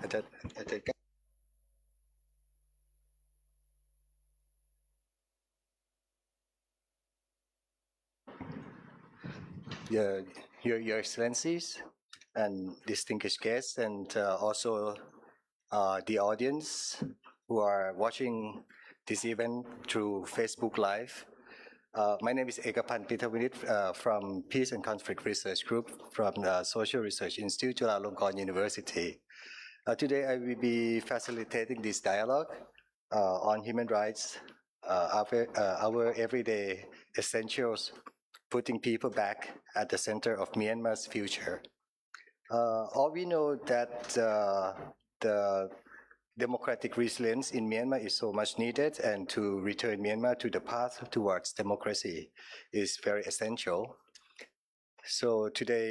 อาจารย์ Your Excellencies and distinguished guests, and also the audience who are watching this event through Facebook Live. My name is Ekapan Pithavinit from Peace and Conflict Research Group from the Social Research Institute, Chulalongkorn University. Today I will be facilitating this dialogue on human rights, our everyday essentials, putting people back at the center of Myanmar's future. All we know that the democratic resilience in Myanmar is so much needed, and to return Myanmar to the path towards democracy is very essential. So today,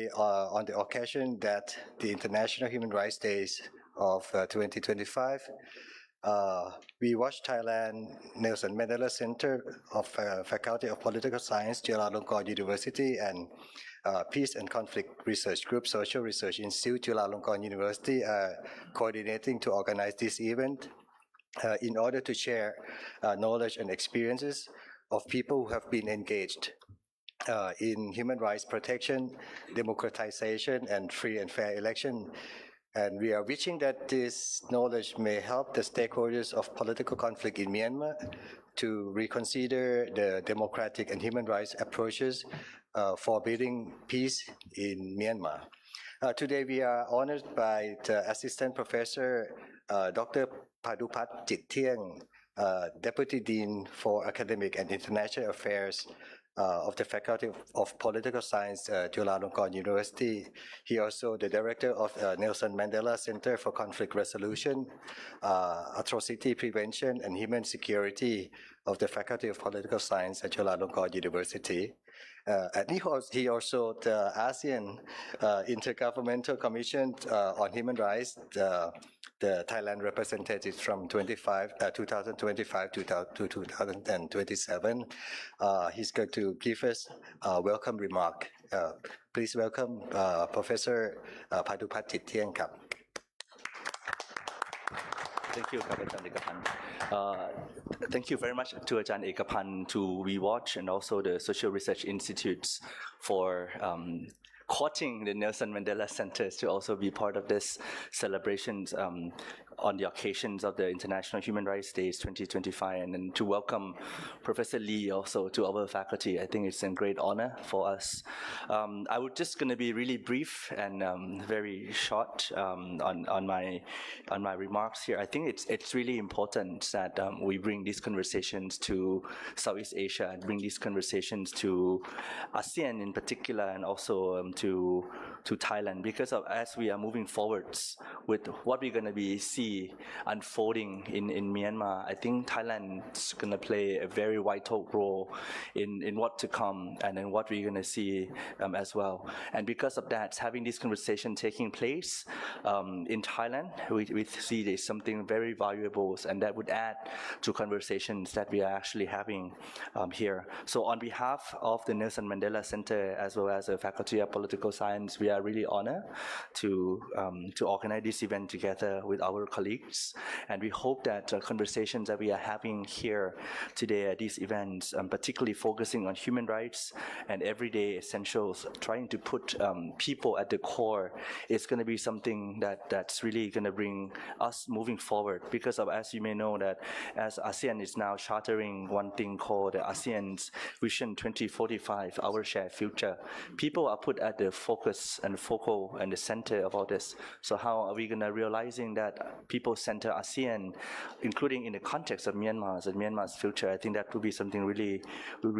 on the occasion that the International Human Rights Days of 2025, we watched Thailand Nelson Mandela Center of Faculty of Political Science, Chulalongkorn University, and Peace and Conflict Research Group, Social Research Institute, Chulalongkorn University, coordinating to organize this event in order to share knowledge and experiences of people who have been engaged in human rights protection, democratization, and free and fair election. And we are wishing that this knowledge may help the stakeholders of political conflict in Myanmar to reconsider the democratic and human rights approaches for building peace in Myanmar. Today we are honored by the Assistant Professor Dr. Padupat Jittieng, Deputy Dean for Academic and International Affairs of the Faculty of Political Science, Chulalongkorn University. He also the director of Nelson Mandela Center for Conflict Resolution, Atrocity Prevention and Human Security of the Faculty of Political Science at Chulalongkorn University. And he also the ASEAN Intergovernmental Commission on Human Rights, the Thailand representatives from 2025 to 2027. He's going to give us a welcome remark. Please welcome Professor Padupat Jittieng. Thank you, Ajahn Ekapan. Thank you very much to Ajahn Ekapan, to WeWatch, and also the Social Research Institutes for courting the Nelson Mandela Centers to also be part of this celebrations on the occasions of the International Human Rights Days 2025, and then to welcome Professor Lee also to our faculty. I think it's a great honor for us. I would just going to be really brief and very short on my remarks here. I think it's really important that we bring these conversations to Southeast Asia and bring these conversations to ASEAN in particular, and also to Thailand, because as we are moving forwards with what we're going to be see unfolding in Myanmar, I think Thailand's going to play a very vital role in what to come and in what we're going to see as well. And because of that, having this conversation taking place in Thailand, we see there's something very valuable, and that would add to conversations that we are actually having here. So on behalf of the Nelson Mandela Center, as well as the Faculty of Political Science, we are really honored to organize this event together with our colleagues, and we hope that conversations that we are having here today at these events, particularly focusing on human rights and everyday essentials, trying to put people at the core, is going to be something that's really going to bring us moving forward. Because of, as you may know, that as ASEAN is now chartering one thing called the ASEAN's Vision 2045, our shared future, people are put at the focus and focal and the center of all this. So how are we going to realizing that people center ASEAN, including in the context of Myanmar's and Myanmar's future? I think that would be something really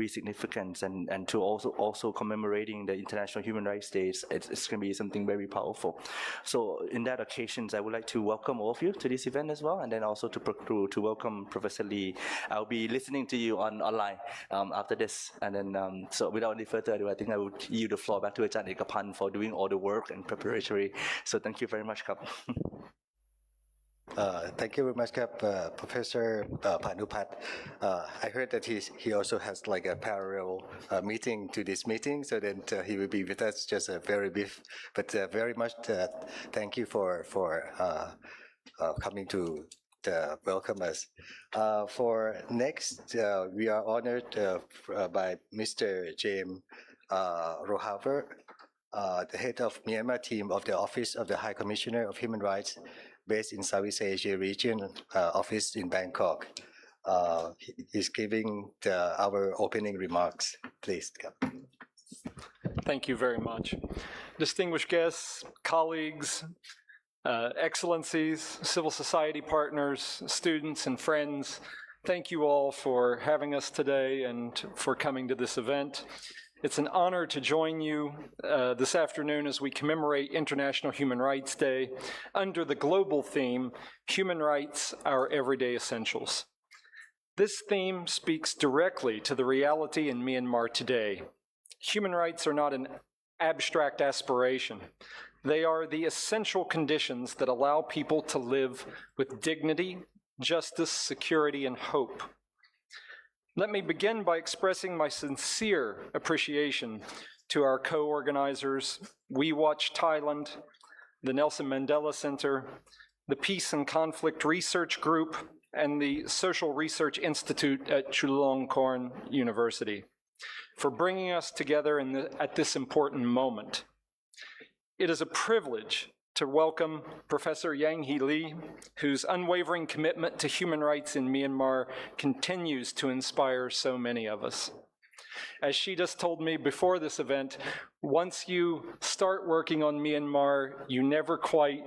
significant, and to also commemorating the International Human Rights Days, it's going to be something very powerful. So in that occasions, I would like to welcome all of you to this event as well, and then also to welcome Professor Lee. I'll be listening to you online after this, and then so without any further ado, I think I would yield the floor back to Ajahn Ekapan for doing all the work and preparatory. So thank you very much, Kap. Thank you very much, Professor Padupat. I heard that he also has like a parallel meeting to this meeting, so then he will be with us. Just a very brief, but very much thank you for coming to welcome us. For next, we are honored by Mr. James Rohaver, the head of Myanmar team of the Office of the High Commissioner of Human Rights, based in Southeast Asia region, office in Bangkok. He's giving our opening remarks. Please. Thank you very much. Distinguished guests, colleagues, excellencies, civil society partners, students, and friends, thank you all for having us today and for coming to this event. It's an honor to join you this afternoon as we commemorate International Human Rights Day under the global theme, Human Rights, Our Everyday Essentials. This theme speaks directly to the reality in Myanmar today. Human rights are not an abstract aspiration. They are the essential conditions that allow people to live with dignity, justice, security, and hope. Let me begin by expressing my sincere appreciation to our co-organizers, We Watch Thailand, the Nelson Mandela Center, the Peace and Conflict Research Group, and the Social Research Institute at Chulalongkorn University for bringing us together at this important moment. It is a privilege to welcome Professor Yanghee Lee, whose unwavering commitment to human rights in Myanmar continues to inspire so many of us. As she just told me before this event, once you start working on Myanmar, you never quite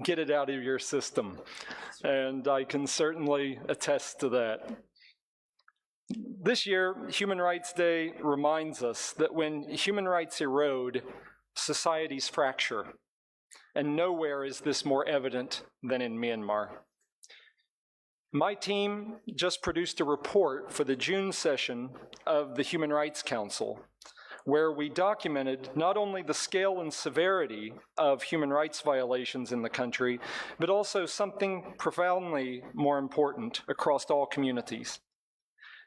get it out of your system. And I can certainly attest to that. This year, Human Rights Day reminds us that when human rights erode, societies fracture. And nowhere is this more evident than in Myanmar. My team just produced a report for the June session of the Human Rights Council, where we documented not only the scale and severity of human rights violations in the country, but also something profoundly more important across all communities.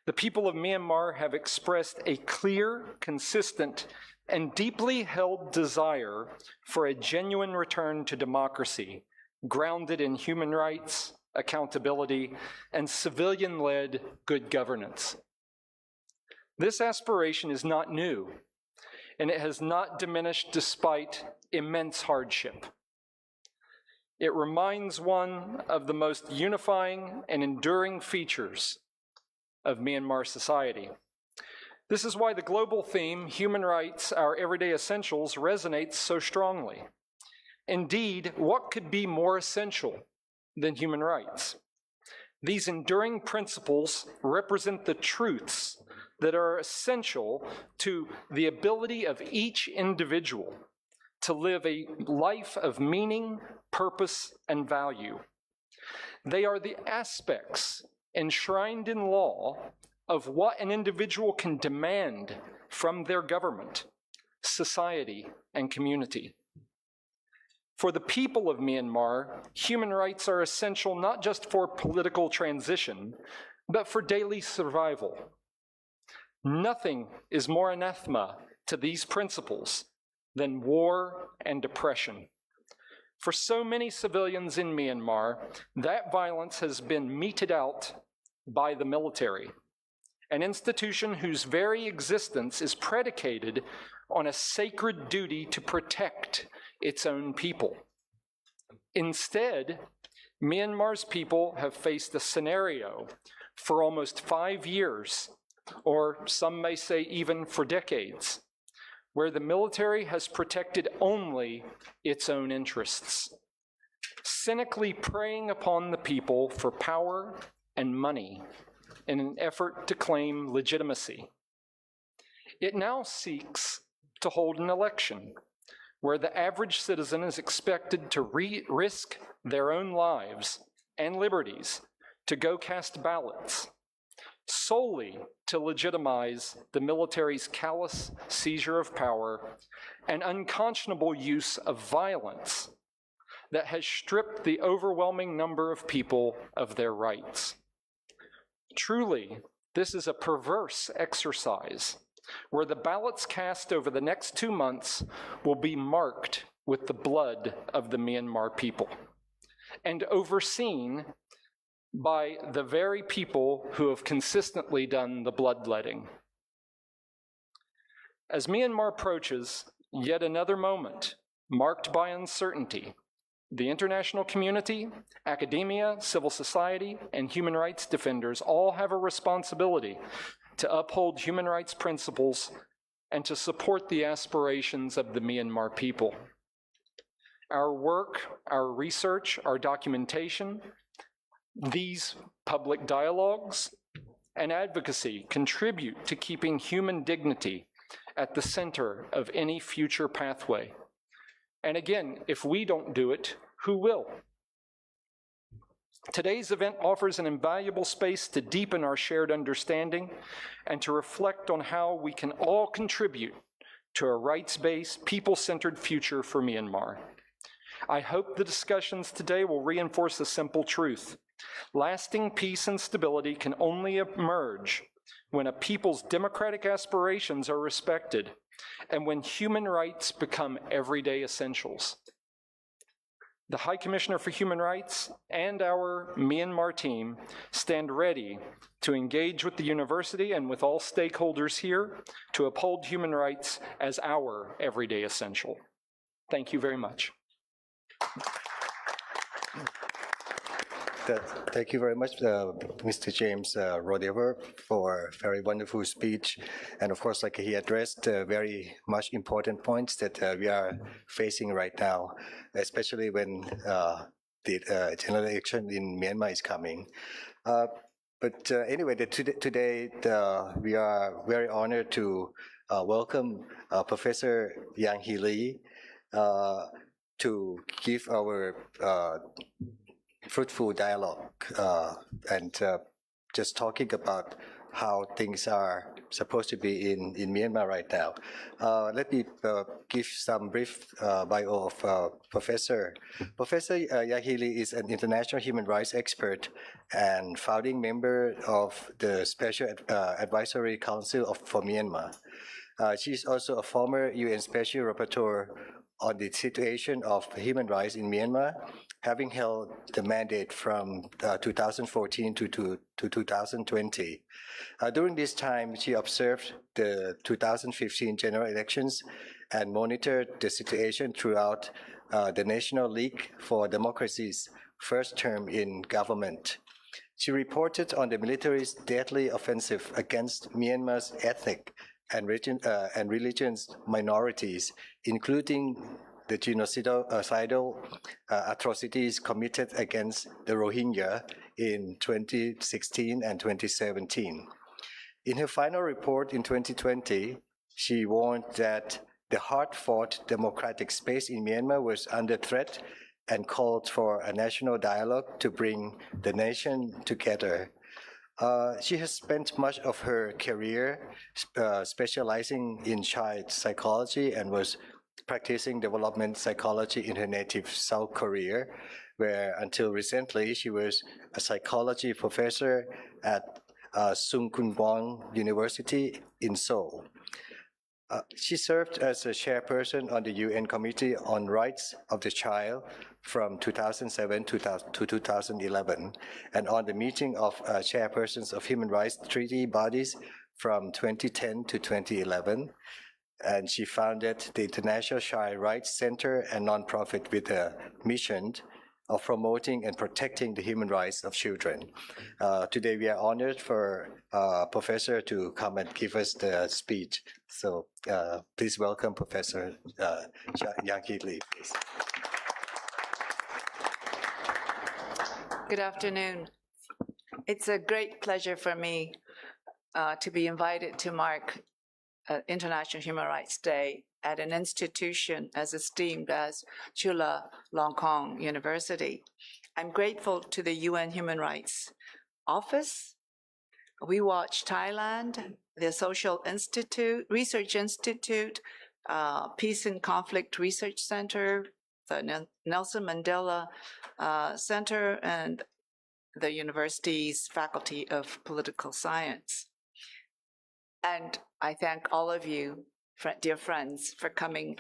The people of Myanmar have expressed a clear, consistent, and deeply held desire for a genuine return to democracy, grounded in human rights, accountability, and civilian-led good governance. This aspiration is not new, and it has not diminished despite immense hardship. It reminds one of the most unifying and enduring features of Myanmar society. This is why the global theme, Human Rights, Our Everyday Essentials, resonates so strongly. Indeed, what could be more essential than human rights? These enduring principles represent the truths that are essential to the ability of each individual to live a life of meaning, purpose, and value. They are the aspects enshrined in law of what an individual can demand from their government, society, and community. For the people of Myanmar, human rights are essential not just for political transition, but for daily survival. Nothing is more anathema to these principles than war and oppression. For so many civilians in Myanmar, that violence has been meted out by the military, an institution whose very existence is predicated on a sacred duty to protect its own people. Instead, Myanmar's people have faced a scenario for almost 5 years, or some may say even for decades, where the military has protected only its own interests, cynically preying upon the people for power and money in an effort to claim legitimacy. It now seeks to hold an election where the average citizen is expected to risk their own lives and liberties to go cast ballots, solely to legitimize the military's callous seizure of power and unconscionable use of violence that has stripped the overwhelming number of people of their rights. Truly, this is a perverse exercise where the ballots cast over the next 2 months will be marked with the blood of the Myanmar people. and overseen by the very people who have consistently done the bloodletting. As Myanmar approaches yet another moment marked by uncertainty, the international community, academia, civil society, and human rights defenders all have a responsibility to uphold human rights principles and to support the aspirations of the Myanmar people. Our work, our research, our documentation, these public dialogues and advocacy contribute to keeping human dignity at the center of any future pathway. And again, if we don't do it, who will? Today's event offers an invaluable space to deepen our shared understanding and to reflect on how we can all contribute to a rights-based, people-centered future for Myanmar. I hope the discussions today will reinforce a simple truth. Lasting peace and stability can only emerge when a people's democratic aspirations are respected and when human rights become everyday essentials. The High Commissioner for Human Rights and our Myanmar team stand ready to engage with the university and with all stakeholders here to uphold human rights as our everyday essential. Thank you very much. Thank you very much, Mr. James Rodever, for a very wonderful speech. And of course, like he addressed very much important points that we are facing right now, especially when the general election in Myanmar is coming. But anyway, today we are very honored to welcome Professor Yanghee Lee to give our fruitful dialogue and just talking about how things are supposed to be in Myanmar right now. Let me give some brief bio of Professor. Professor Yanghee Lee is an international human rights expert and founding member of the Special Advisory Council for Myanmar. She is also a former UN Special Rapporteur on the situation of human rights in Myanmar, having held the mandate from 2014 to 2020. During this time, she observed the 2015 general elections and monitored the situation throughout the National League for Democracy's first term in government. She reported on the military's deadly offensive against Myanmar's ethnic and religious minorities, including the genocidal atrocities committed against the Rohingya in 2016 and 2017. In her final report in 2020, she warned that the hard-fought democratic space in Myanmar was under threat and called for a national dialogue to bring the nation together. She has spent much of her career specializing in child psychology and was practicing development psychology in her native South Korea, where until recently she was a psychology professor at Sungkyunkwan University in Seoul. She served as a chairperson on the UN Committee on Rights of the Child from 2007 to 2011, and on the meeting of chairpersons of human rights treaty bodies from 2010 to 2011. And she founded the International Child Rights Center, a nonprofit with a mission of promoting and protecting the human rights of children. Today we are honored for Professor to come and give us the speech. So please welcome Professor Yanghee Lee, please. Good afternoon. It's a great pleasure for me to be invited to mark International Human Rights Day at an institution as esteemed as Chulalongkorn University. I'm grateful to the UN Human Rights Office, OHCHR Thailand, the Social Institute, Research Institute, Peace and Conflict Research Center, the Nelson Mandela Center, and the university's Faculty of Political Science. And I thank all of you, dear friends, for coming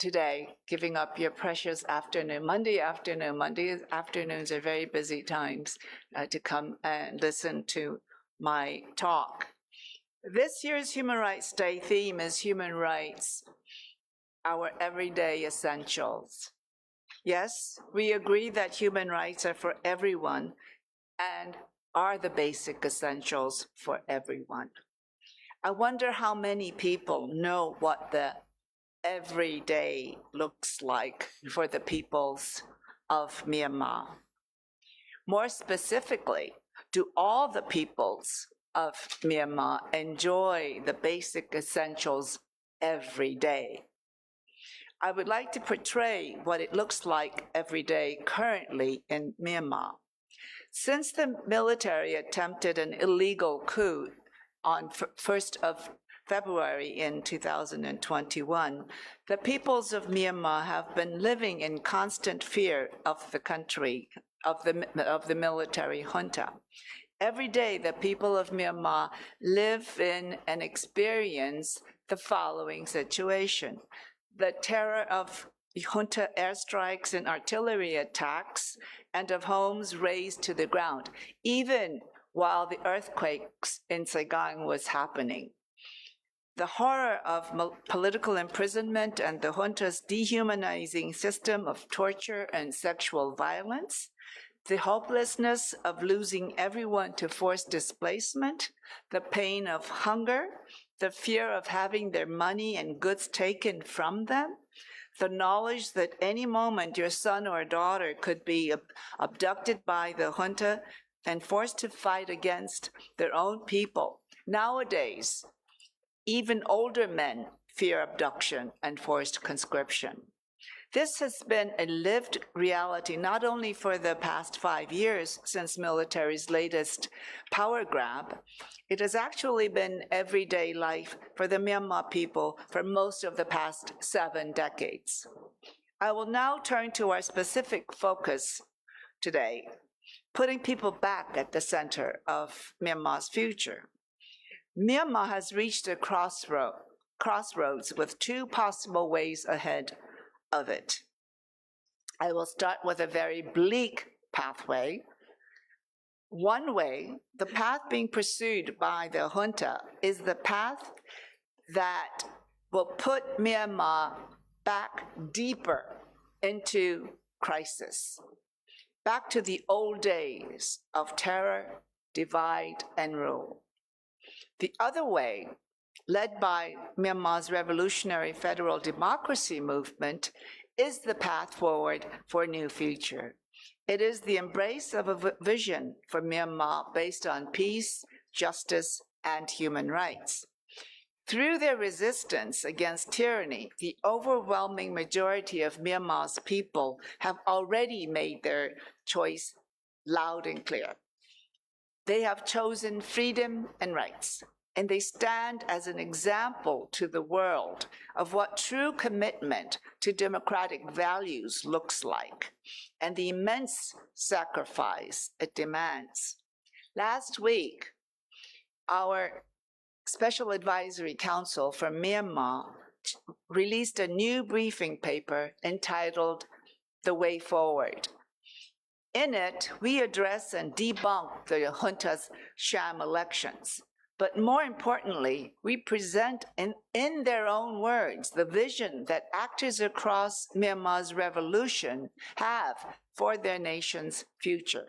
today, giving up your precious afternoon. Monday afternoons are very busy times to come and listen to my talk. This year's Human Rights Day theme is Human Rights, Our Everyday Essentials. Yes, we agree that human rights are for everyone and are the basic essentials for everyone. I wonder how many people know what the everyday looks like for the peoples of Myanmar. More specifically, do all the peoples of Myanmar enjoy the basic essentials every day? I would like to portray what it looks like every day currently in Myanmar. Since the military attempted an illegal coup on 1st of February in 2021, the peoples of Myanmar have been living in constant fear of the country, of the military junta. Every day, the people of Myanmar live in and experience the following situation: the terror of junta airstrikes and artillery attacks, and of homes razed to the ground, even while the earthquakes in Saigon was happening. The horror of political imprisonment and the junta's dehumanizing system of torture and sexual violence, the hopelessness of losing everyone to forced displacement, the pain of hunger, the fear of having their money and goods taken from them, the knowledge that any moment your son or daughter could be abducted by the junta and forced to fight against their own people. Nowadays, even older men fear abduction and forced conscription. This has been a lived reality not only for the past 5 years since military's latest power grab, it has actually been everyday life for the Myanmar people for most of the past 7 decades. I will now turn to our specific focus today, putting people back at the center of Myanmar's future. Myanmar has reached a crossroads with 2 possible ways ahead of it. I will start with a very bleak pathway. One way, the path being pursued by the junta, is the path that will put Myanmar back deeper into crisis, back to the old days of terror, divide, and rule. The other way, led by Myanmar's revolutionary federal democracy movement, is the path forward for a new future. It is the embrace of a vision for Myanmar based on peace, justice, and human rights. Through their resistance against tyranny, the overwhelming majority of Myanmar's people have already made their choice loud and clear. They have chosen freedom and rights, and they stand as an example to the world of what true commitment to democratic values looks like, and the immense sacrifice it demands. Last week, our Special Advisory Council for Myanmar released a new briefing paper entitled The Way Forward. In it, we address and debunk the junta's sham elections. But more importantly, we present in their own words the vision that actors across Myanmar's revolution have for their nation's future.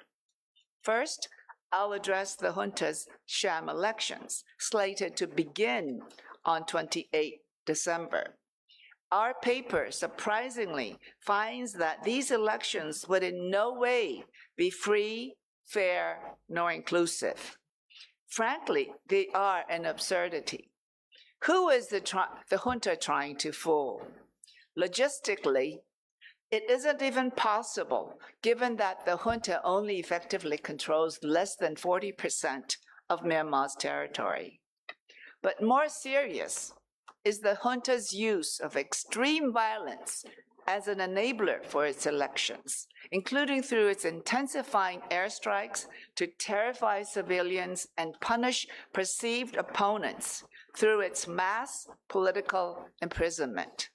First, I'll address the junta's sham elections, slated to begin on 28 December. Our paper surprisingly finds that these elections would in no way be free, fair, nor inclusive. Frankly, they are an absurdity. Who is the junta trying to fool? Logistically, it isn't even possible, given that the junta only effectively controls less than 40% of Myanmar's territory. But more serious is the junta's use of extreme violence as an enabler for its elections, including through its intensifying airstrikes to terrify civilians and punish perceived opponents through its mass political imprisonment.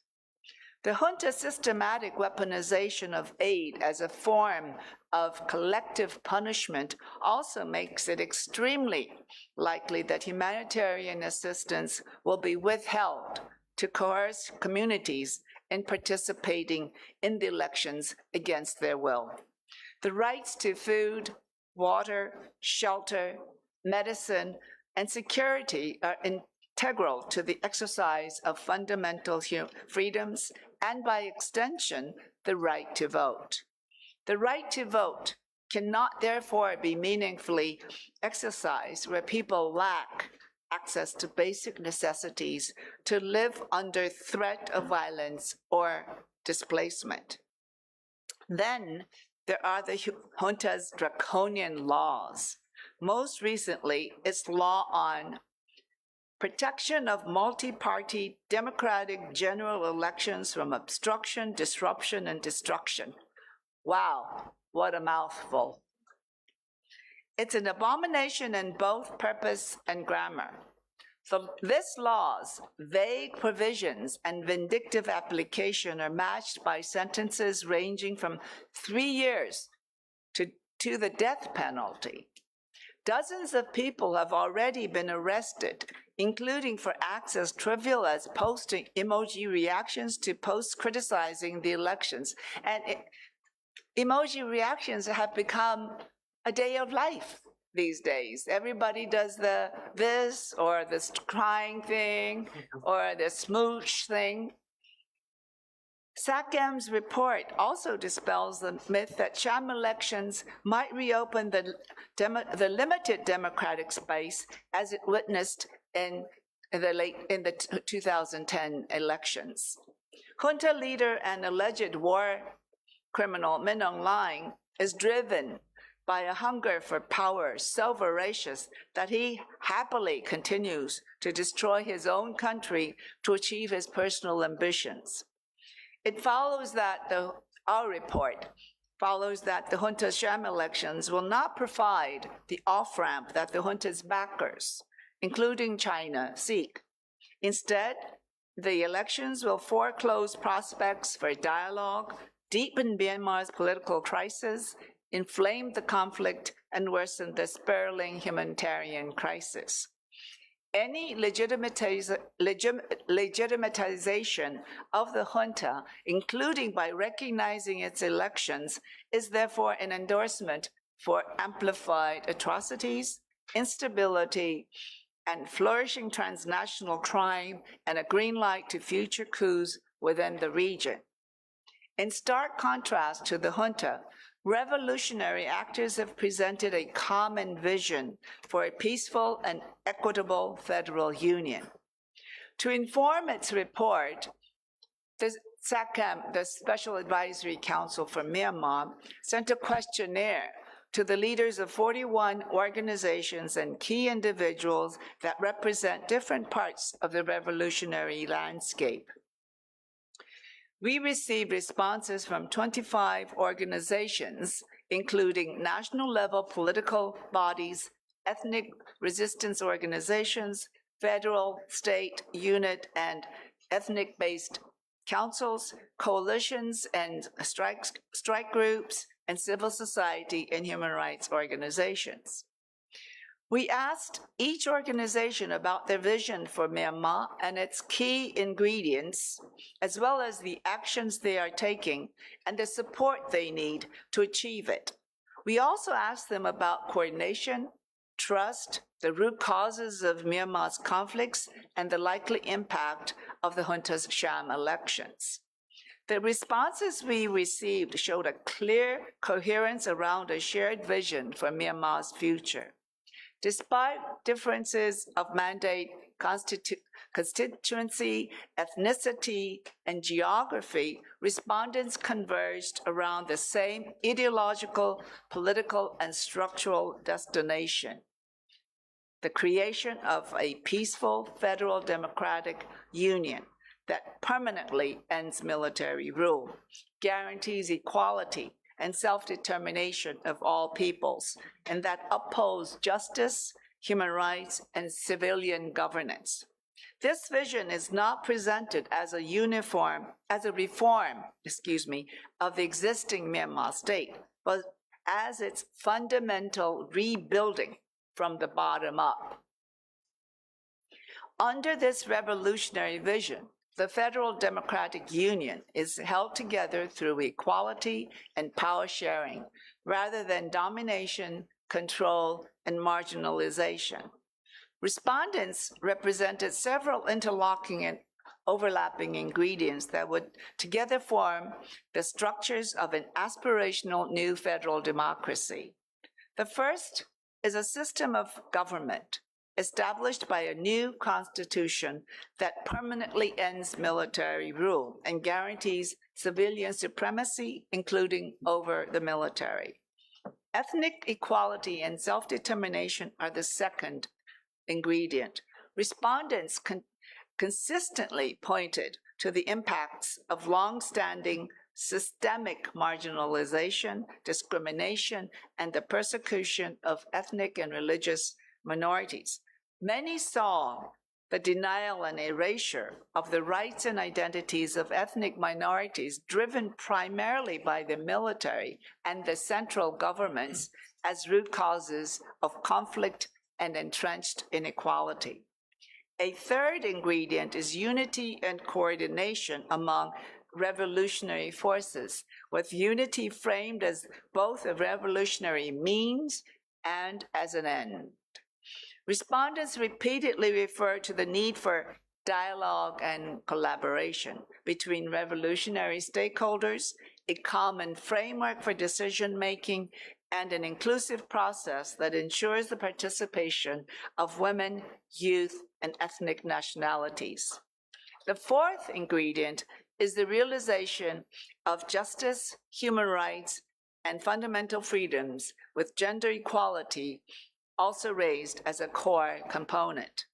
The junta's systematic weaponization of aid as a form of collective punishment also makes it extremely likely that humanitarian assistance will be withheld to coerce communities in participating in the elections against their will. The rights to food, water, shelter, medicine, and security are integral to the exercise of fundamental freedoms and, by extension, the right to vote. The right to vote cannot therefore be meaningfully exercised where people lack access to basic necessities to live under threat of violence or displacement. Then there are the junta's draconian laws. Most recently, its law on protection of multi-party democratic general elections from obstruction, disruption, and destruction. Wow, what a mouthful. It's an abomination in both purpose and grammar. So this law's vague provisions and vindictive application are matched by sentences ranging from 3 years to the death penalty. Dozens of people have already been arrested, including for acts as trivial as posting emoji reactions to posts criticizing the elections. And emoji reactions have become a day of life these days. Everybody does this or this crying thing or the smooch thing. SACEM's report also dispels the myth that sham elections might reopen the limited democratic space as it witnessed in the 2010 elections. Junta leader and alleged war criminal Min Aung Hlaing is driven by a hunger for power so voracious that he happily continues to destroy his own country to achieve his personal ambitions. It follows that our report follows that the junta's sham elections will not provide the off-ramp that the junta's backers, including China, seek. Instead, the elections will foreclose prospects for dialogue, deepen Myanmar's political crisis, inflame the conflict, and worsen the spiraling humanitarian crisis. Any legitimatization of the junta, including by recognizing its elections, is therefore an endorsement for amplified atrocities, instability, and flourishing transnational crime, and a green light to future coups within the region. In stark contrast to the junta, revolutionary actors have presented a common vision for a peaceful and equitable federal union. To inform its report, the SACEM, the Special Advisory Council for Myanmar, sent a questionnaire to the leaders of 41 organizations and key individuals that represent different parts of the revolutionary landscape. We received responses from 25 organizations, including national-level political bodies, ethnic resistance organizations, federal, state, unit, and ethnic-based councils, coalitions, and strike groups, and civil society and human rights organizations. We asked each organization about their vision for Myanmar and its key ingredients, as well as the actions they are taking and the support they need to achieve it. We also asked them about coordination, trust, the root causes of Myanmar's conflicts, and the likely impact of the junta's sham elections. The responses we received showed a clear coherence around a shared vision for Myanmar's future. Despite differences of mandate, constituency, ethnicity, and geography, respondents converged around the same ideological, political, and structural destination: the creation of a peaceful federal democratic union that permanently ends military rule, guarantees equality and self-determination of all peoples, and that upholds justice, human rights, and civilian governance. This vision is not presented as a reform, of the existing Myanmar state, but as its fundamental rebuilding from the bottom up. Under this revolutionary vision, the Federal Democratic Union is held together through equality and power sharing, rather than domination, control, and marginalization. Respondents represented several interlocking and overlapping ingredients that would together form the structures of an aspirational new federal democracy. The first is a system of government established by a new constitution that permanently ends military rule and guarantees civilian supremacy, including over the military. Ethnic equality and self-determination are the second ingredient. Respondents consistently pointed to the impacts of long-standing systemic marginalization, discrimination, and the persecution of ethnic and religious minorities. Many saw the denial and erasure of the rights and identities of ethnic minorities driven primarily by the military and the central governments as root causes of conflict and entrenched inequality. A third ingredient is unity and coordination among revolutionary forces, with unity framed as both a revolutionary means and as an end. Respondents repeatedly refer to the need for dialogue and collaboration between revolutionary stakeholders, a common framework for decision-making, and an inclusive process that ensures the participation of women, youth, and ethnic nationalities. The fourth ingredient is the realization of justice, human rights, and fundamental freedoms, with gender equality also raised as a core component.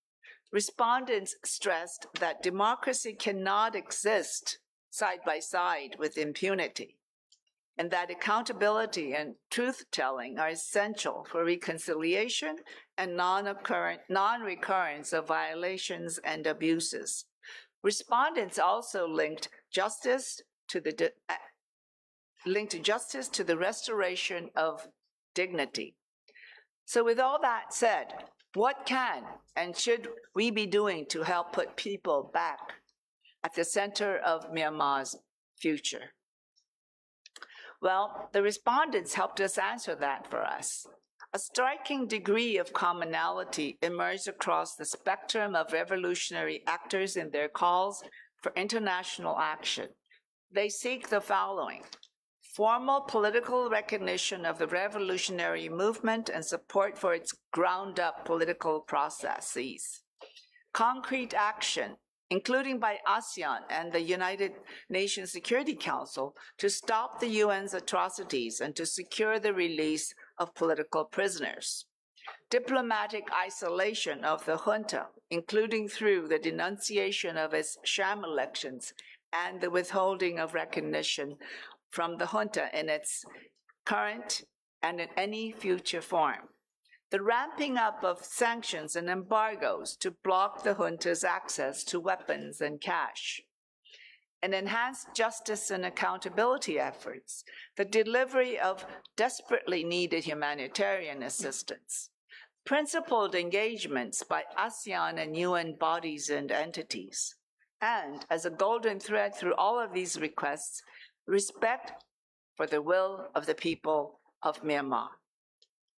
Respondents stressed that democracy cannot exist side by side with impunity, and that accountability and truth-telling are essential for reconciliation and non-recurrence of violations and abuses. Respondents also linked justice to the restoration of dignity. So with all that said, what can and should we be doing to help put people back at the center of Myanmar's future? Well, the respondents helped us answer that for us. A striking degree of commonality emerged across the spectrum of revolutionary actors in their calls for international action. They seek the following: formal political recognition of the revolutionary movement and support for its ground-up political processes. Concrete action, including by ASEAN and the United Nations Security Council, to stop the UN's atrocities and to secure the release of political prisoners. Diplomatic isolation of the junta, including through the denunciation of its sham elections and the withholding of recognition from the junta in its current and in any future form. The ramping up of sanctions and embargoes to block the junta's access to weapons and cash. And enhanced justice and accountability efforts, the delivery of desperately needed humanitarian assistance, principled engagements by ASEAN and UN bodies and entities, and as a golden thread through all of these requests, respect for the will of the people of Myanmar.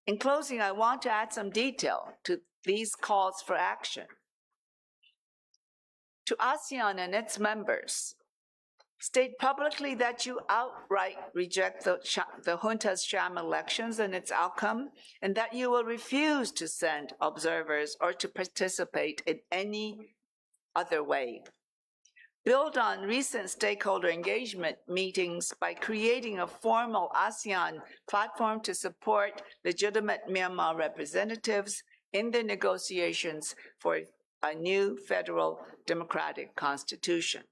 In closing, I want to add some detail to these calls for action. To ASEAN and its members, state publicly that you outright reject the junta's sham elections and its outcome, and that you will refuse to send observers or to participate in any other way. Build on recent stakeholder engagement meetings by creating a formal ASEAN platform to support legitimate Myanmar representatives in the negotiations for a new federal democratic constitution.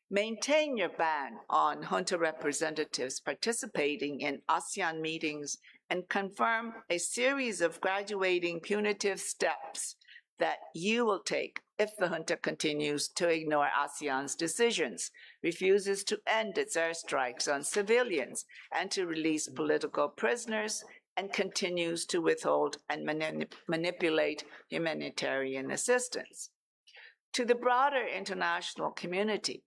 Maintain your ban on junta representatives participating in ASEAN meetings and confirm a series of graduating punitive steps that you will take if the junta continues to ignore ASEAN's decisions, refuses to end its airstrikes on civilians and to release political prisoners, and continues to withhold and manipulate humanitarian assistance. To the broader international community,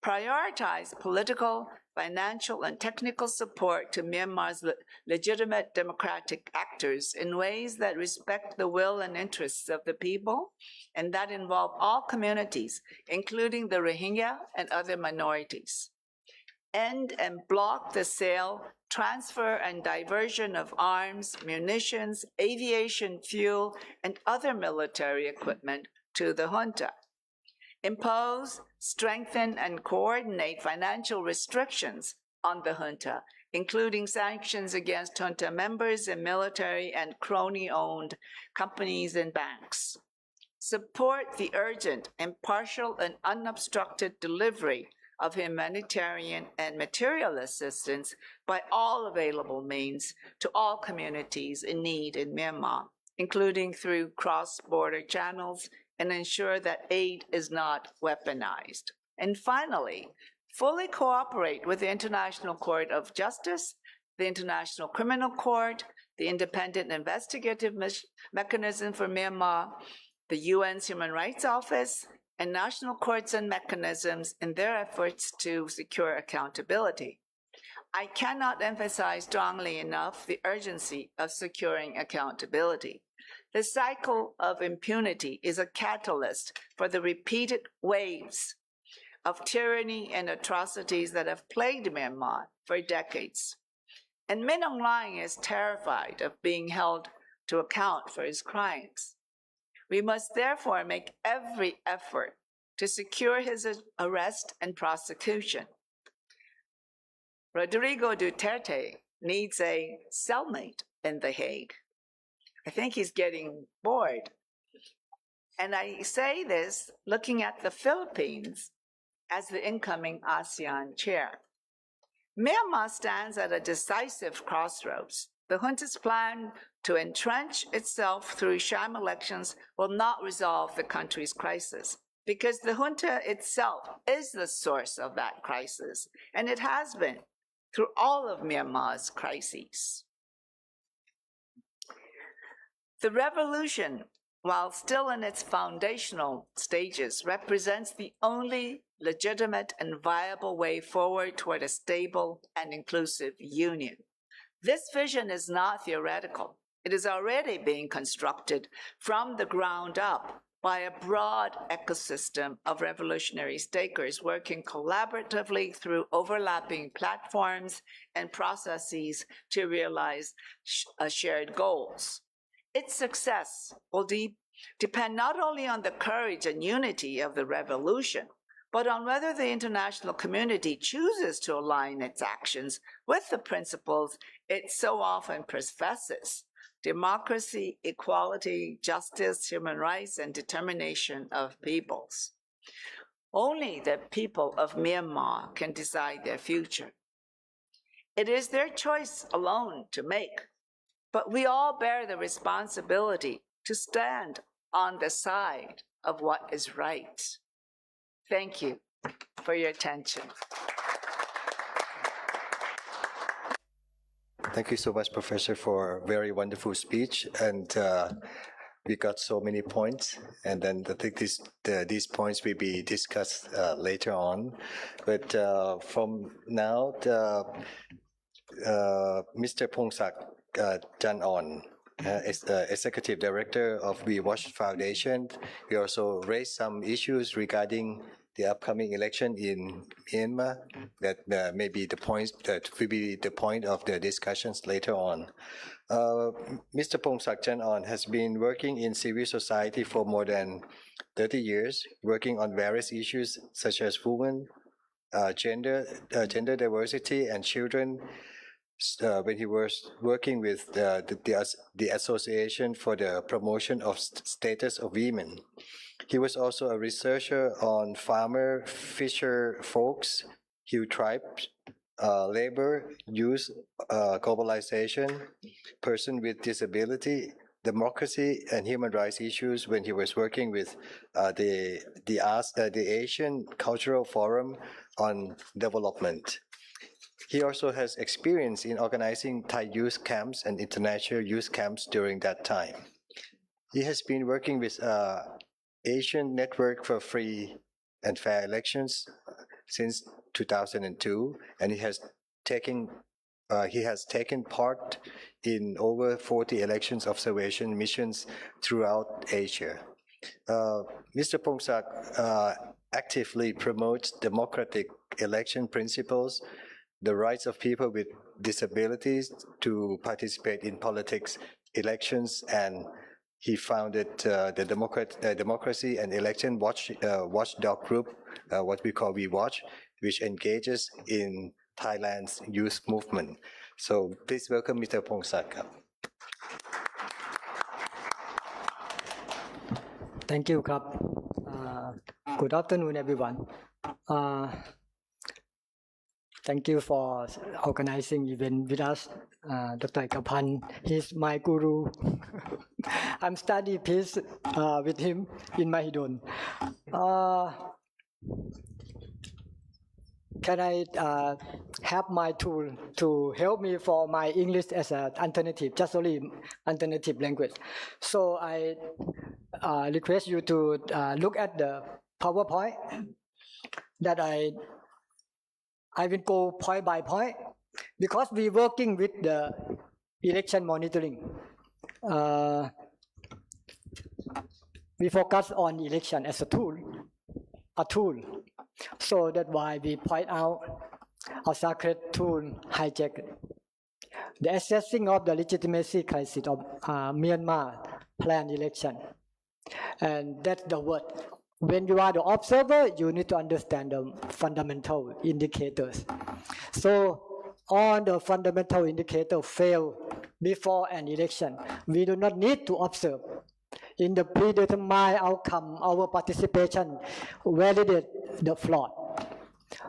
prioritize political, financial, and technical support to Myanmar's legitimate democratic actors in ways that respect the will and interests of the people and that involve all communities, including the Rohingya and other minorities. End and block the sale, transfer, and diversion of arms, munitions, aviation fuel, and other military equipment to the junta. Impose, strengthen, and coordinate financial restrictions on the junta, including sanctions against junta members and military and crony-owned companies and banks. Support the urgent, impartial, and unobstructed delivery of humanitarian and material assistance by all available means to all communities in need in Myanmar, including through cross-border channels, and ensure that aid is not weaponized. And finally, fully cooperate with the International Court of Justice, the International Criminal Court, the Independent Investigative Mechanism for Myanmar, the UN's Human Rights Office, and national courts and mechanisms in their efforts to secure accountability. I cannot emphasize strongly enough the urgency of securing accountability. The cycle of impunity is a catalyst for the repeated waves of tyranny and atrocities that have plagued Myanmar for decades. And Min Aung Hlaing is terrified of being held to account for his crimes. We must therefore make every effort to secure his arrest and prosecution. Rodrigo Duterte needs a cellmate in The Hague. I think he's getting bored. And I say this looking at the Philippines as the incoming ASEAN chair. Myanmar stands at a decisive crossroads. The junta's plan to entrench itself through sham elections will not resolve the country's crisis, because the junta itself is the source of that crisis, and it has been through all of Myanmar's crises. The revolution, while still in its foundational stages, represents the only legitimate and viable way forward toward a stable and inclusive union. This vision is not theoretical. It is already being constructed from the ground up by a broad ecosystem of revolutionary stakers working collaboratively through overlapping platforms and processes to realize shared goals. Its success will depend not only on the courage and unity of the revolution, but on whether the international community chooses to align its actions with the principles it so often professes: democracy, equality, justice, human rights, and determination of peoples. Only the people of Myanmar can decide their future. It is their choice alone to make, but we all bear the responsibility to stand on the side of what is right. Thank you for your attention. Thank you so much, Professor, for a very wonderful speech. And we got so many points. And then I think these points will be discussed later on. But from now, Mr. Pongsak Chanon, Executive Director of We Watch Foundation, we also raised some issues regarding the upcoming election in Myanmar that may be the points that will be the point of the discussions later on. Mr. Pongsak Chanon has been working in civil society for more than 30 years, working on various issues such as women, gender diversity, and children. When he was working with the Association for the Promotion of Status of Women. He was also a researcher on farmer, fisher folks, Hill tribes, labor, youth, globalization, person with disability, democracy and human rights issues when he was working with the Asian Cultural Forum on Development. He also has experience in organizing Thai youth camps and international youth camps during that time. He has been working with Asian Network for Free and Fair Elections since 2002, and he has taken part in over 40 elections observation missions throughout Asia. Mr. Pongsak actively promotes democratic election principles, the rights of people with disabilities to participate in politics, elections, and he founded the Democracy and Election Watchdog Group, what we call WeWatch, which engages in Thailand's youth movement. So please welcome Mr. Pongsak. Thank you, Kap. Good afternoon, everyone. Thank you for organizing event with us, Dr. Ekapan. He's my guru. I'm studying peace with him in Mahidol. Can I have my tool to help me for my English as an alternative, just only alternative language? So I request you to look at the PowerPoint that I will go point by point because we're working with the election monitoring. We focus on election as a tool. So that's why we point out our sacred tool hijacked. The assessing of the legitimacy crisis of Myanmar planned election. And that's the word. When you are the observer, you need to understand the fundamental indicators. So all the fundamental indicators fail before an election. We do not need to observe. In the predetermined outcome, our participation validate the fraud.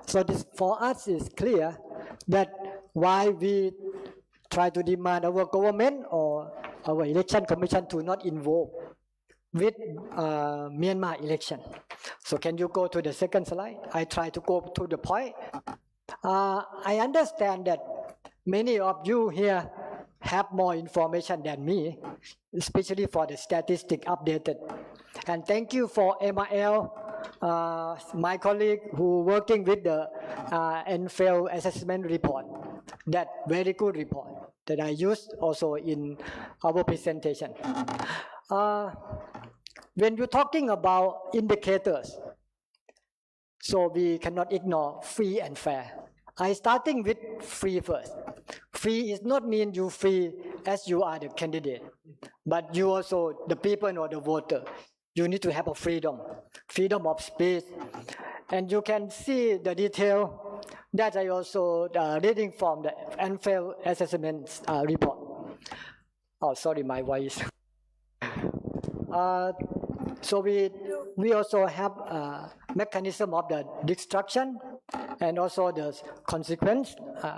So this for us is clear that why we try to demand our government or our election commission to not involve with Myanmar election. So can you go to the second slide? I try to go to the point. I understand that many of you here have more information than me, especially for the statistic updated. And thank you for MRL, my colleague who working with the NFL assessment report. That very good report that I used also in our presentation. When you're talking about indicators, so we cannot ignore free and fair. I starting with free first. Free is not mean you free as you are the candidate, but you also the people or the voter. You need to have a freedom of speech, and you can see the detail that I also reading from the NFL assessment report. Oh, sorry, my voice. So we also have a mechanism of the destruction and also the consequence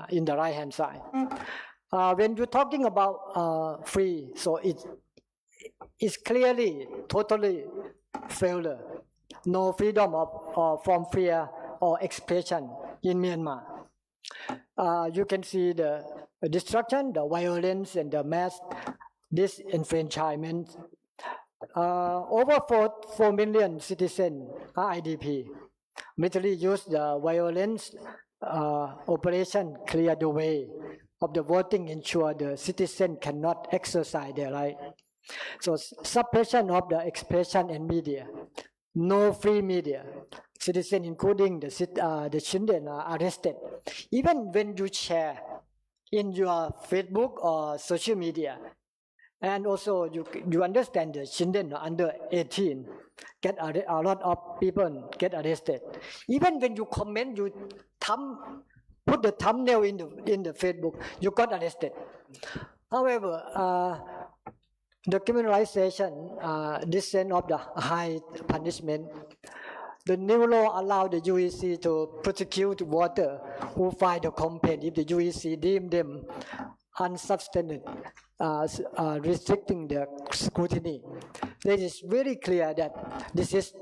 in the right hand side. When you're talking about free, so it's clearly totally failure. No freedom of from fear or expression in Myanmar. You can see the destruction, the violence, and the mass disenfranchisement. Over 4 million citizens are IDP. Military use the violence operation clear the way of the voting, ensure the citizen cannot exercise their right. So suppression of the expression and media, no free media. Citizens, including the children, are arrested. Even when you share in your Facebook or social media, and also you understand the children under 18 get a lot of people get arrested. Even when you comment, you put the thumbnail in the Facebook, you got arrested. However, the criminalization, descent of the high punishment, the new law allowed the UEC to prosecute voter who file the complaint if the UEC deem them unsubstantiated, restricting the scrutiny. It is very clear that this is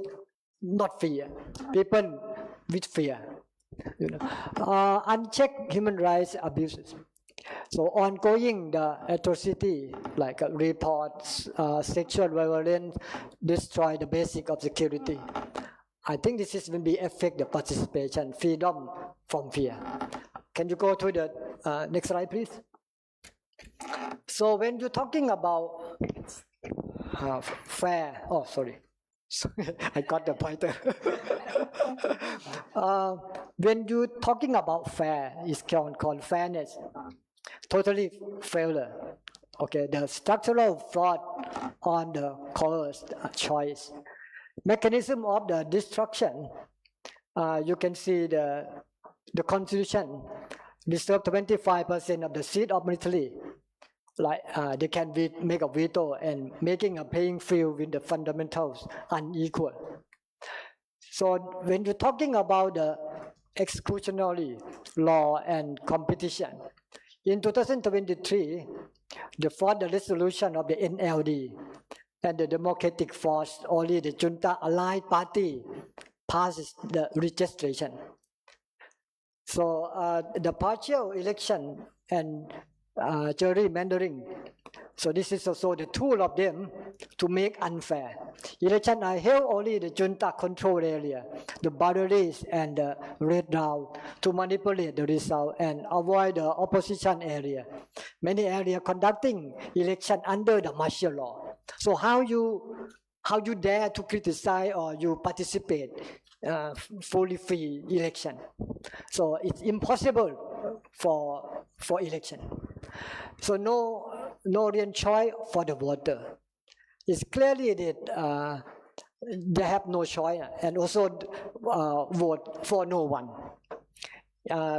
not fear. People with fear, unchecked human rights abuses. So ongoing the atrocity like reports, sexual violence, destroy the basic of security. I think this is will be affect the participation, freedom from fear. Can you go to the next slide, please? So when you're talking about fair, oh sorry, I got the pointer. When you're talking about fair, it's called fairness. Totally failure. Okay, the structural fraud on the coerced choice. Mechanism of the destruction. You can see the constitution reserve 25% of the seat of military. Like they can make a veto and making a playing field with the fundamentals unequal. So when you're talking about the exclusionary law and competition, in 2023, for the resolution of the NLD and the Democratic Force, only the junta allied party passes the registration. So the partial election and gerrymandering. So this is also the tool of them to make unfair. Election are held only the junta control area, the boundaries and the red zone to manipulate the result and avoid the opposition area. Many areas conducting election under the martial law. So how you dare to criticize or you participate fully free election? So it's impossible for election. So no real choice for the voter. It's clearly that they have no choice and also vote for no one.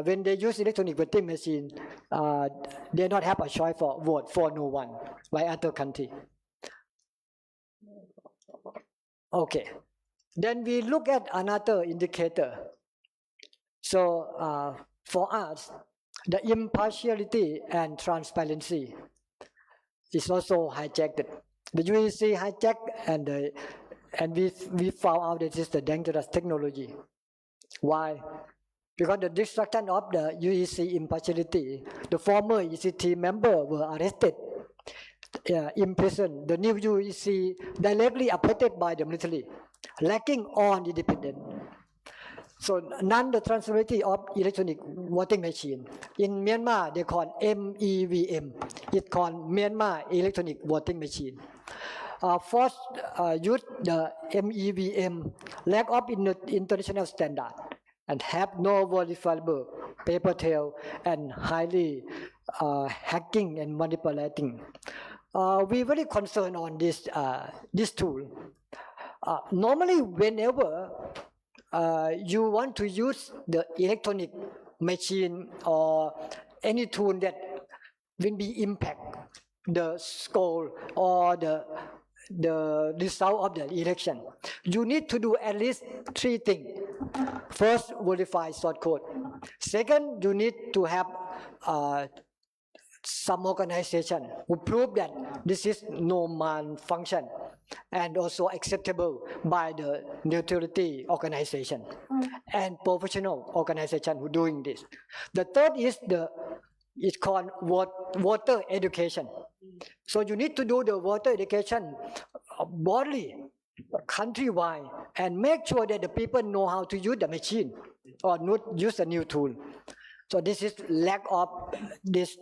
When they use electronic voting machine, they not have a choice for vote for no one like other country. Okay, then we look at another indicator. So for us, the impartiality and transparency is also hijacked. The UEC hijacked and we found out that this is the dangerous technology. Why? Because the destruction of the UEC impartiality, the former ECT member were arrested, imprisoned. The new UEC directly appointed by the military, lacking on independence. So none the transparency of electronic voting machine. In Myanmar, they call MEVM. It's called Myanmar Electronic Voting Machine. First, use the MEVM, lack of international standard, and have no verifiable paper trail and highly hacking and manipulating. We're very concerned on this tool. Normally, whenever you want to use the electronic machine or any tool that will be impact the score or the result of the election, you need to do at least 3 things. First, verify source code. Second, you need to have some organization who prove that this is no malfunction and also acceptable by the neutrality organization and professional organization who doing this. The third is it's called voter education. So you need to do the voter education broadly, countrywide, and make sure that the people know how to use the machine or not use a new tool. So this is lack of this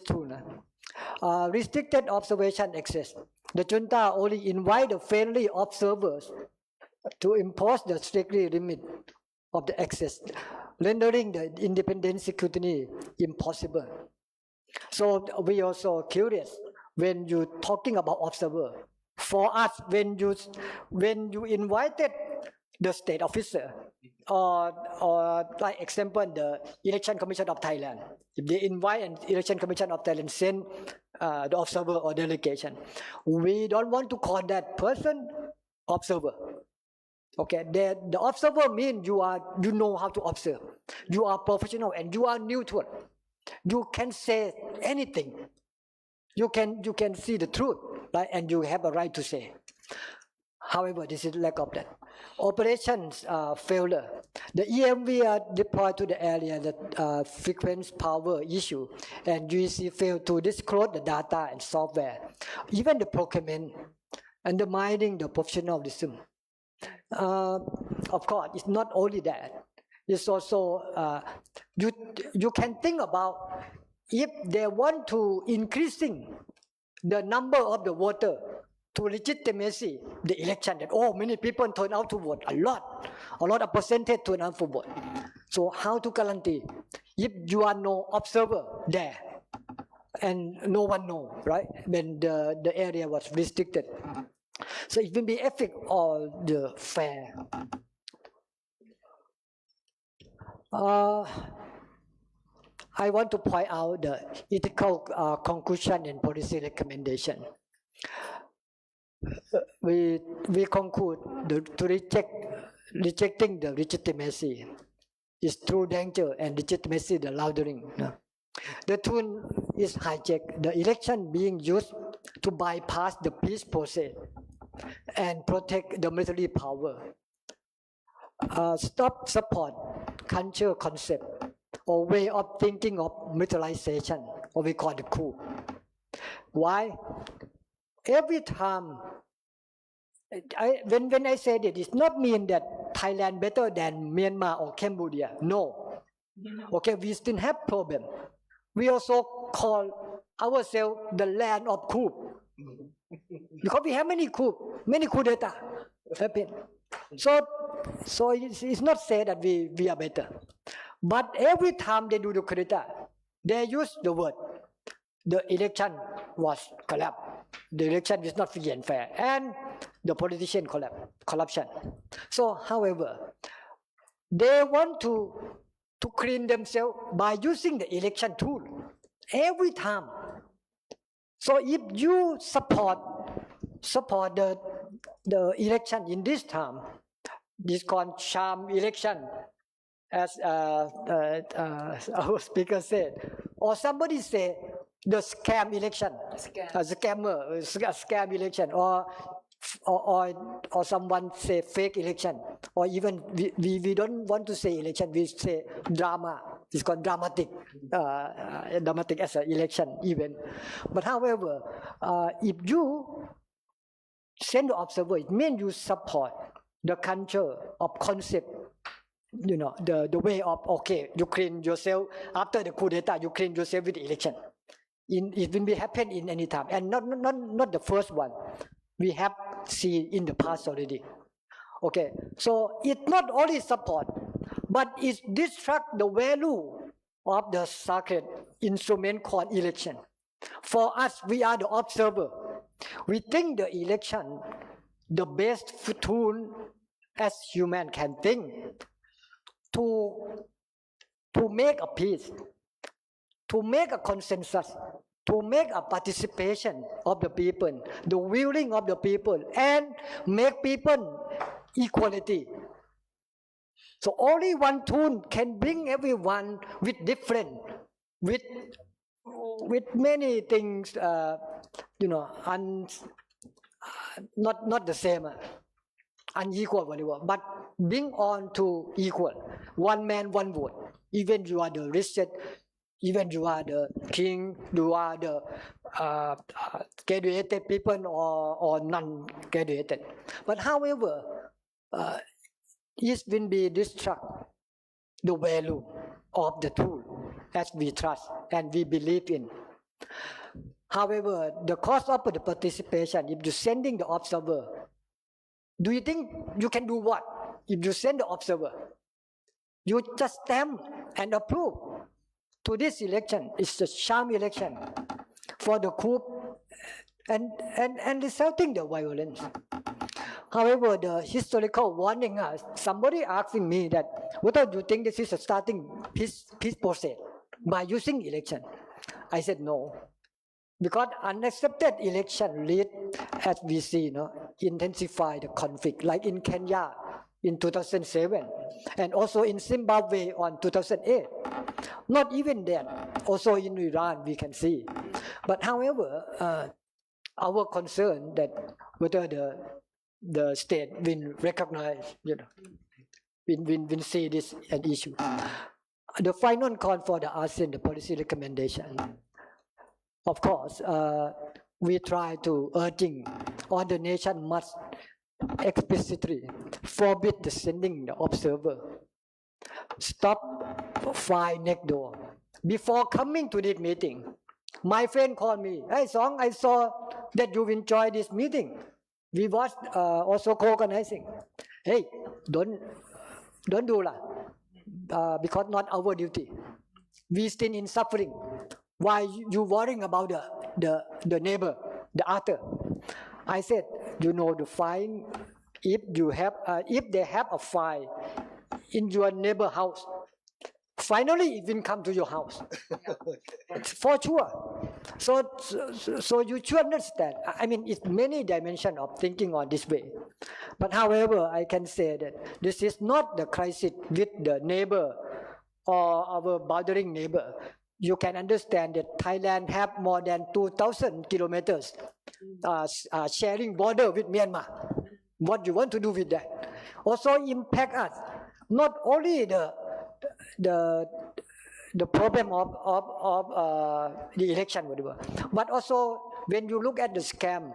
tool. Restricted observation access. The junta only invite the friendly observers to impose the strictly limit of the access, rendering the independent scrutiny impossible. So we also curious when you talking about observer. For us, when you invited the state officer, or like example the Election Commission of Thailand, if they invite an Election Commission of Thailand send the observer or delegation, we don't want to call that person observer. Okay, the observer means you know how to observe, you are professional and you are neutral. You can say anything. You can see the truth, right? And you have a right to say. However, this is lack of that. Operations failure. The EMV are deployed to the area that frequent power issue, and UEC failed to disclose the data and software. Even the procurement, undermining the professionalism. Of course, it's not only that. It's also you can think about if they want to increasing the number of the voter to legitimacy the election, that many people turn out to vote, a lot of percentage turn out to vote. So how to guarantee if you are no observer there and no one know, right? When the area was restricted, so it will be effect on the fair. I want to point out the ethical conclusion and policy recommendation. We conclude to rejecting the legitimacy is true danger, and legitimacy the laundering. No? The tool is hijacked. The election being used to bypass the peace process and protect the military power. Stop support culture concept or way of thinking of militarization, or we call the coup. Why? Every time, when I said it not mean that Thailand better than Myanmar or Cambodia. No. Okay, we still have problem. We also call ourselves the land of coup. Because we have many coup d'etat happen. So it's not said that we are better. But every time they do the coup d'etat, they use the word, the election was collapsed. The election is not free and fair, and the politician corruption. So, however, they want to clean themselves by using the election tool every time. So, if you support the election in this time, this called sham election, as our speaker said, or somebody say the scam election, scam election, or someone say fake election, or even we don't want to say election, we say drama. It's called dramatic as an election event. But however, if you send the observer, it means you support the culture of concept. You know, the way of, okay, you clean yourself after the coup d'etat, you clean yourself with the election. It will be happen in any time, and not the first one. We have seen in the past already. Okay, so it not only support, but it distract the value of the sacred instrument called election. For us, we are the observer. We think the election, the best tool as human can think to make a peace, to make a consensus, to make a participation of the people, the willing of the people, and make people equality. So only one tool can bring everyone with different, with many things, not the same, unequal, whatever, but bring on to equal. One man, one vote. Even you are the richest, even you are the king, you are the graduated people or non-graduated. But however, it will be distract the value of the tool as we trust and we believe in. However, the cost of the participation, if you're sending the observer, do you think you can do what? If you send the observer, you just stamp and approve to this election. It's a sham election for the coup and resulting the violence. However, the historical warning us, somebody asking me that, whether you think this is a starting peace process by using election? I said no. Because unaccepted election lead, as we see, intensify the conflict, like in Kenya in 2007, and also in Zimbabwe on 2008. Not even then, Also in Iran, we can see. But however, our concern that whether the state will recognize, will see this an issue. The final call for the ASEAN, the policy recommendation. Of course, we try to urging all the nation must explicitly forbid the sending the observer, stop fly next door. Before coming to this meeting, my friend called me, "Hey Song, I saw that you enjoy this meeting. We was also co-organizing. Hey, don't do that, because not our duty. We still in suffering. Why you worrying about the neighbor, the other?" I said, the fine, if they have a fine in your neighbor house, finally it will come to your house. For sure. So you should understand. I mean, it's many dimensions of thinking on this way. But however, I can say that this is not the crisis with the neighbor or our bordering neighbor. You can understand that Thailand have more than 2,000 kilometers sharing border with Myanmar. What you want to do with that? Also impact us. Not only the problem of the election, whatever, but also when you look at the scam,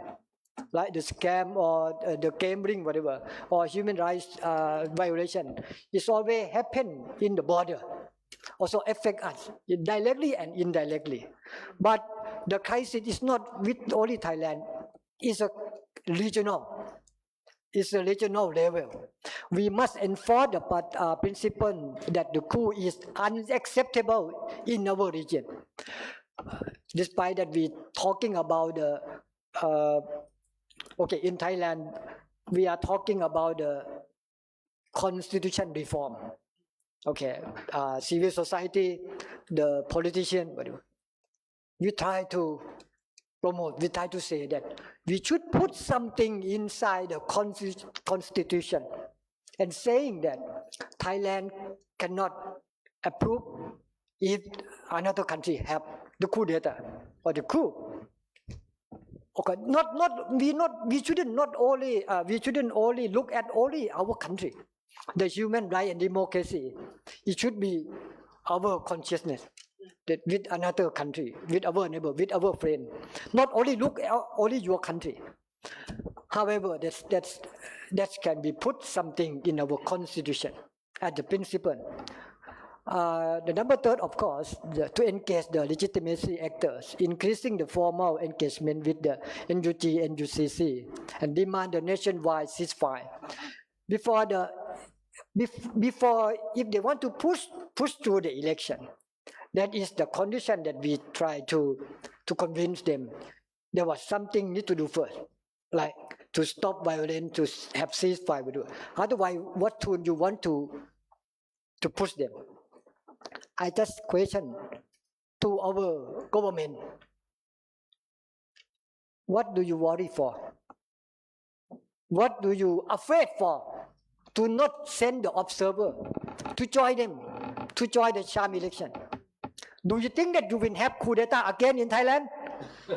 like the scam or the gambling, whatever, or human rights violation, it's always happen in the border. Also affect us directly and indirectly. But the crisis is not with only Thailand. It's a regional level. We must enforce the principle that the coup is unacceptable in our region. Despite that, we talking about in Thailand, we are talking about the constitution reform. Civil society, the politician, whatever. We try to promote, we try to say that we should put something inside the constitution and saying that Thailand cannot approve if another country have the coup d'etat or the coup. We shouldn't only look at only our country. The human right and democracy, it should be our consciousness that with another country, with our neighbor, with our friend. Not only look at only your country. However, that can be put something in our constitution as the principle. The number third, of course, to engage the legitimacy actors, increasing the formal engagement with the NUG, NUCC, and demand the nationwide ceasefire. Before, if they want to push through the election, that is the condition that we try to convince them. There was something need to do first, like to stop violence, to have ceasefire. Otherwise, what tool you want to push them? I just question to our government: what do you worry for? What do you afraid for? To not send the observer to join them, to join the sham election. Do you think that you will have coup d'etat again in Thailand?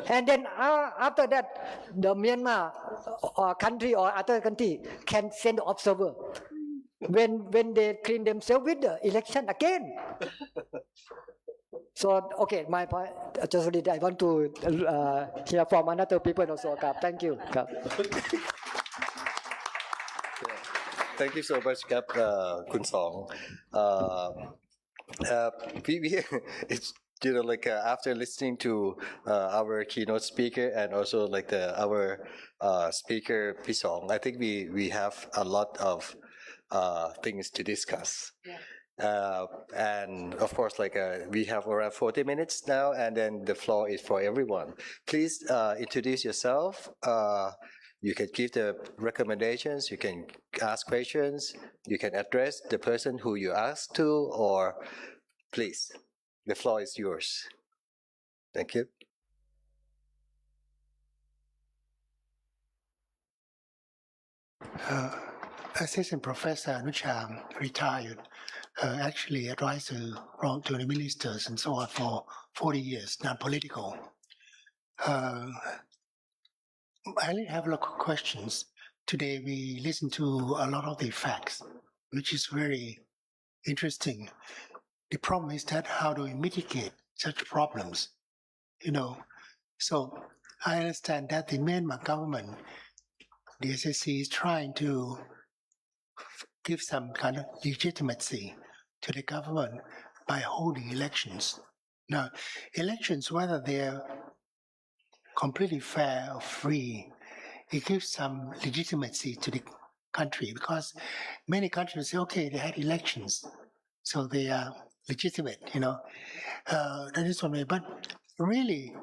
And then after that, the Myanmar country or other country can send the observer when they clean themselves with the election again. So, my point, I want to hear from another people also. Thank you. Thank you so much, Kun Song. It's after listening to our keynote speaker and also our speaker Pisong, I think we have a lot of things to discuss. Yeah. And of course, we have around 40 minutes now, and then the floor is for everyone. Please introduce yourself. You can give the recommendations, you can ask questions, you can address the person who you asked to, or please, the floor is yours. Thank you. Assistant Professor Anucham retired, actually advised to the ministers and so on for 40 years, non-political. I have a lot of questions. Today we listened to a lot of the facts, which is very interesting. The problem is that how do we mitigate such problems? So I understand that the Myanmar government, the SSC, is trying to give some kind of legitimacy to the government by holding elections. Now, elections, whether they're completely fair or free, it gives some legitimacy to the country, because many countries say, okay, they had elections, so they are legitimate, that is one way. But really,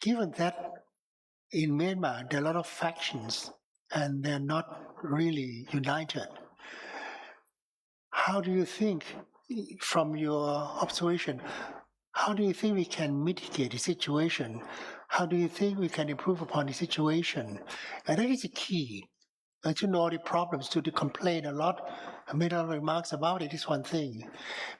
given that in Myanmar, there are a lot of factions and they're not really united, how do you think, from your observation, how do you think we can mitigate the situation? How do you think we can improve upon the situation? And that is the key. To know the problems, to complain a lot, I made a lot of remarks about it, is one thing.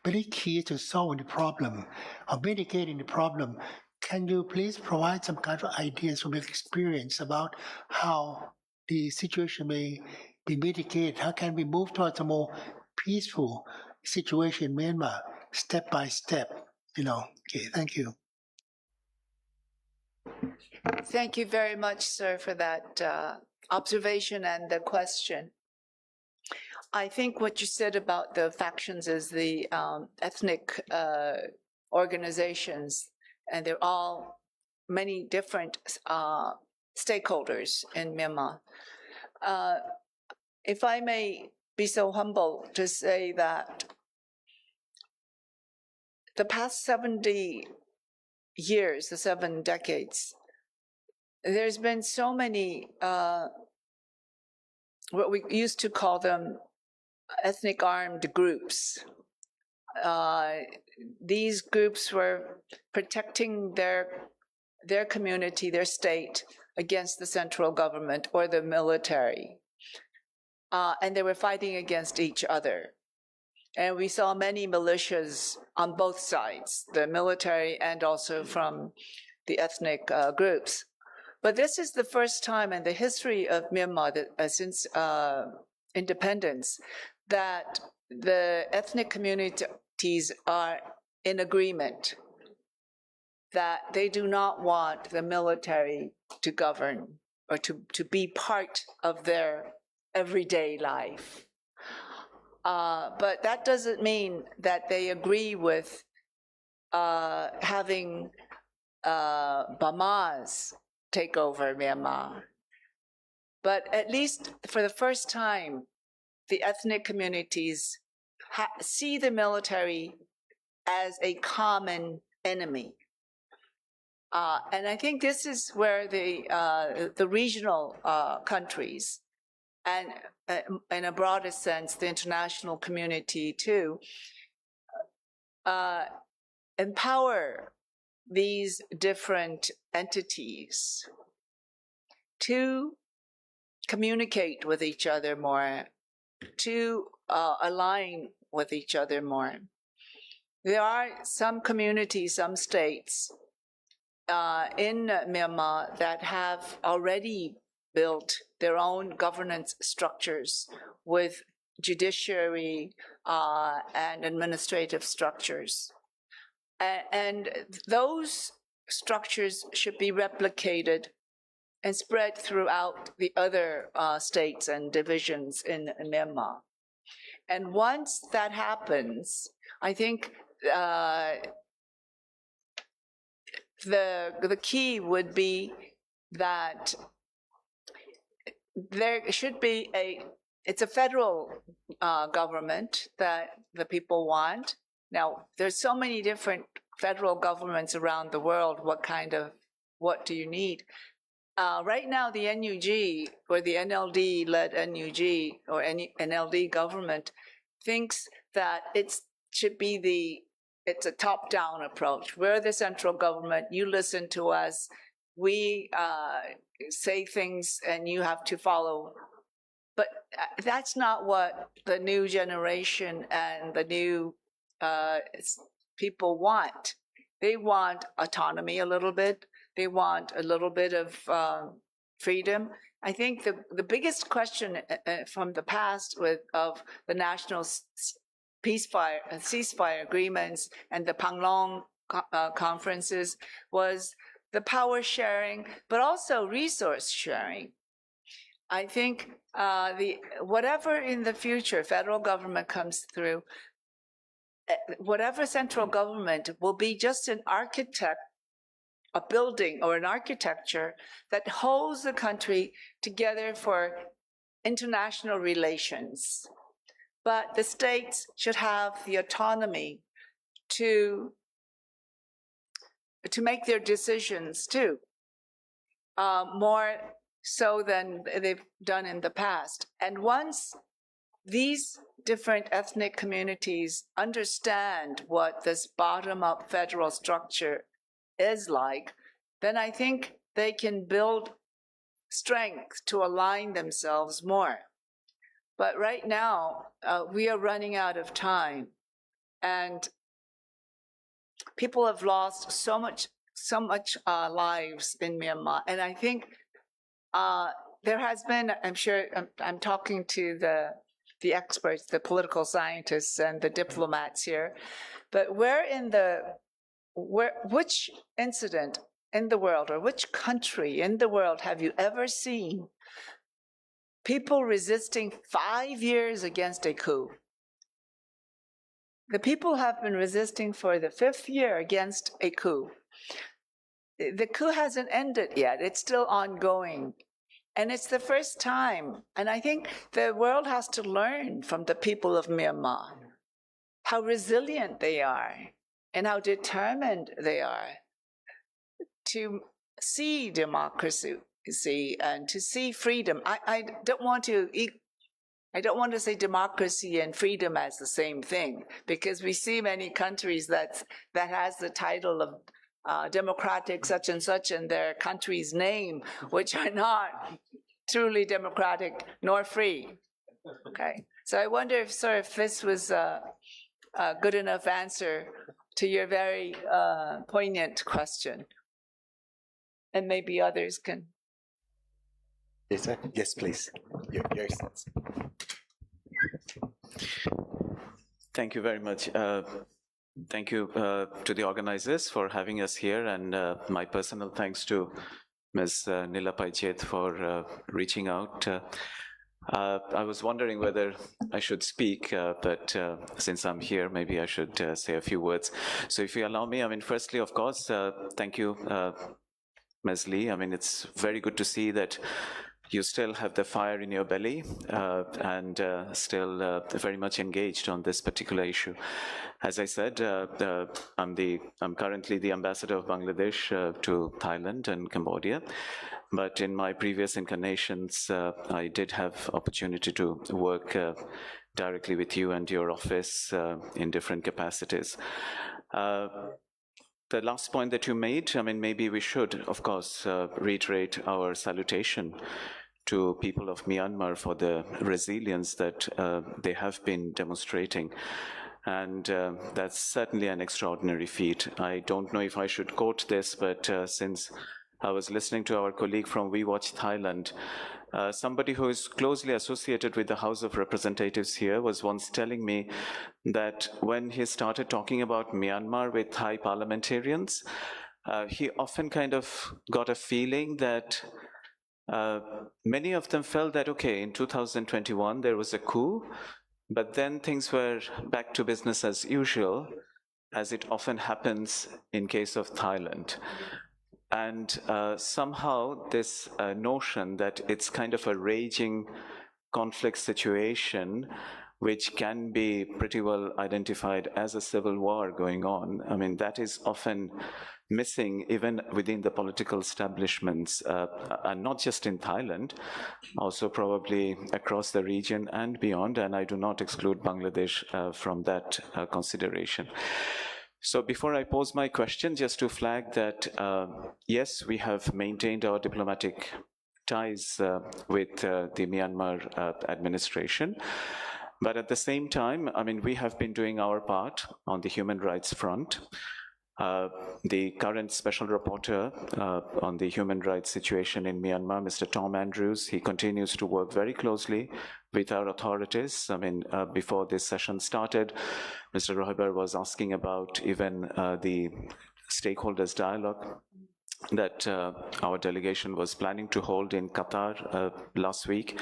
But the key to solving the problem, or mitigating the problem, can you please provide some kind of ideas from your experience about how the situation may be mitigated? How can we move towards a more peaceful situation in Myanmar, step by step? Okay, thank you. Thank you very much, sir, for that observation and the question. I think what you said about the factions is the ethnic organizations, and they're all many different stakeholders in Myanmar. If I may be so humble to say that the past 70 years, the 7 decades, there's been so many, what we used to call them ethnic armed groups. These groups were protecting their community, their state, against the central government or the military. And they were fighting against each other. And we saw many militias on both sides, the military and also from the ethnic groups. But this is the first time in the history of Myanmar that, since independence, that the ethnic communities are in agreement that they do not want the military to govern or to be part of their everyday life. But that doesn't mean that they agree with having Burmese take over Myanmar. But at least for the first time, the ethnic communities see the military as a common enemy. And I think this is where the regional countries, and in a broader sense, the international community too, empower these different entities to communicate with each other more, to align with each other more. There are some communities, some states in Myanmar that have already built their own governance structures with judiciary and administrative structures. And those structures should be replicated and spread throughout the other states and divisions in Myanmar. And once that happens, I think the key would be that there should be it's a federal government that the people want. Now, there's so many different federal governments around the world. What do you need? Right now, the NUG, or the NLD-led NUG, or NLD government, thinks that it's a top-down approach. We're the central government, you listen to us, we say things and you have to follow But that's not what the new generation and the new people want. They want autonomy a little bit. They want a little bit of freedom. I think the biggest question from the past of the national ceasefire agreements and the Panglong conferences was the power sharing, but also resource sharing. I think whatever in the future federal government comes through, whatever central government will be just an architect, a building or an architecture that holds the country together for international relations. But the states should have the autonomy to make their decisions too, more so than they've done in the past. And once these different ethnic communities understand what this bottom-up federal structure is like, then I think they can build strength to align themselves more. But right now, we are running out of time, and people have lost so much lives in Myanmar. And I think there has been, I'm sure, I'm talking to the experts, the political scientists and the diplomats here, but which incident in the world or which country in the world have you ever seen people resisting 5 years against a coup? The people have been resisting for the 5th year against a coup. The coup hasn't ended yet. It's still ongoing. And it's the first time. And I think the world has to learn from the people of Myanmar how resilient they are and how determined they are to see democracy and to see freedom. I don't want to say democracy and freedom as the same thing, because we see many countries that has the title of democratic such and such in their country's name, which are not truly democratic nor free. Okay, so I wonder if this was a good enough answer to your very poignant question, and maybe others can. Yes, sir. Yes, please. Your sense. Thank you very much. Thank you to the organizers for having us here, and my personal thanks to Ms. Nilapay Chet for reaching out. I was wondering whether I should speak, but since I'm here, maybe I should say a few words. So if you allow me, I mean, firstly, of course, thank you, Ms. Lee. I mean, it's very good to see that you still have the fire in your belly and still very much engaged on this particular issue. As I said, I'm currently the ambassador of Bangladesh to Thailand and Cambodia. But in my previous incarnations, I did have opportunity to work directly with you and your office in different capacities. The last point that you made, I mean, maybe we should, of course, reiterate our salutation to people of Myanmar for the resilience that they have been demonstrating. And that's certainly an extraordinary feat. I don't know if I should quote this, but since I was listening to our colleague from We Watch Thailand, somebody who is closely associated with the House of Representatives here was once telling me that when he started talking about Myanmar with Thai parliamentarians, he often kind of got a feeling that many of them felt that, okay, in 2021 there was a coup, but then things were back to business as usual, as it often happens in case of Thailand. And somehow this notion that it's kind of a raging conflict situation which can be pretty well identified as a civil war going on, I mean, that is often missing even within the political establishments, and not just in Thailand, also probably across the region and beyond, and I do not exclude Bangladesh from that consideration. So before I pose my question, just to flag that, yes, we have maintained our diplomatic ties with the Myanmar administration. But at the same time, I mean, we have been doing our part on the human rights front. The current special rapporteur on the human rights situation in Myanmar, Mr. Tom Andrews, he continues to work very closely with our authorities. I mean, before this session started, Mr. Rohiber was asking about even the stakeholders dialogue that our delegation was planning to hold in Qatar last week.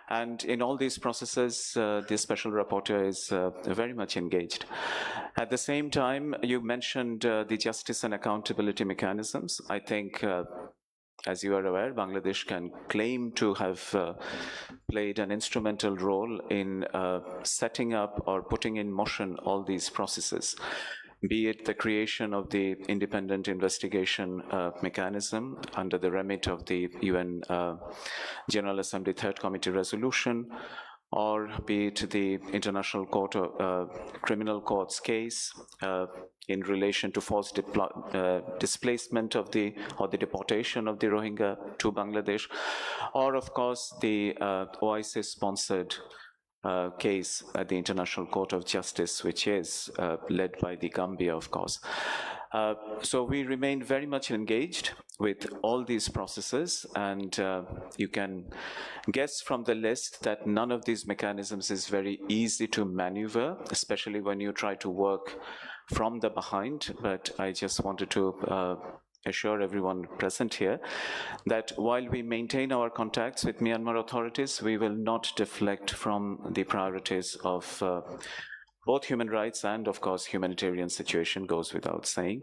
And in all these processes, the special rapporteur is very much engaged. At the same time, you mentioned the justice and accountability mechanisms. I think, as you are aware, Bangladesh can claim to have played an instrumental role in setting up or putting in motion all these processes, be it the creation of the independent investigation mechanism under the remit of the UN General Assembly Third Committee resolution, or be it the International Court of, Criminal Court's case in relation to forced displacement of the deportation of the Rohingya to Bangladesh, or of course the OIC-sponsored case at the International Court of Justice, which is led by the Gambia, of course. So we remain very much engaged with all these processes, and you can guess from the list that none of these mechanisms is very easy to maneuver, especially when you try to work from the behind. But I just wanted to assure everyone present here that while we maintain our contacts with Myanmar authorities, we will not deflect from the priorities of both human rights and, of course, humanitarian situation, goes without saying.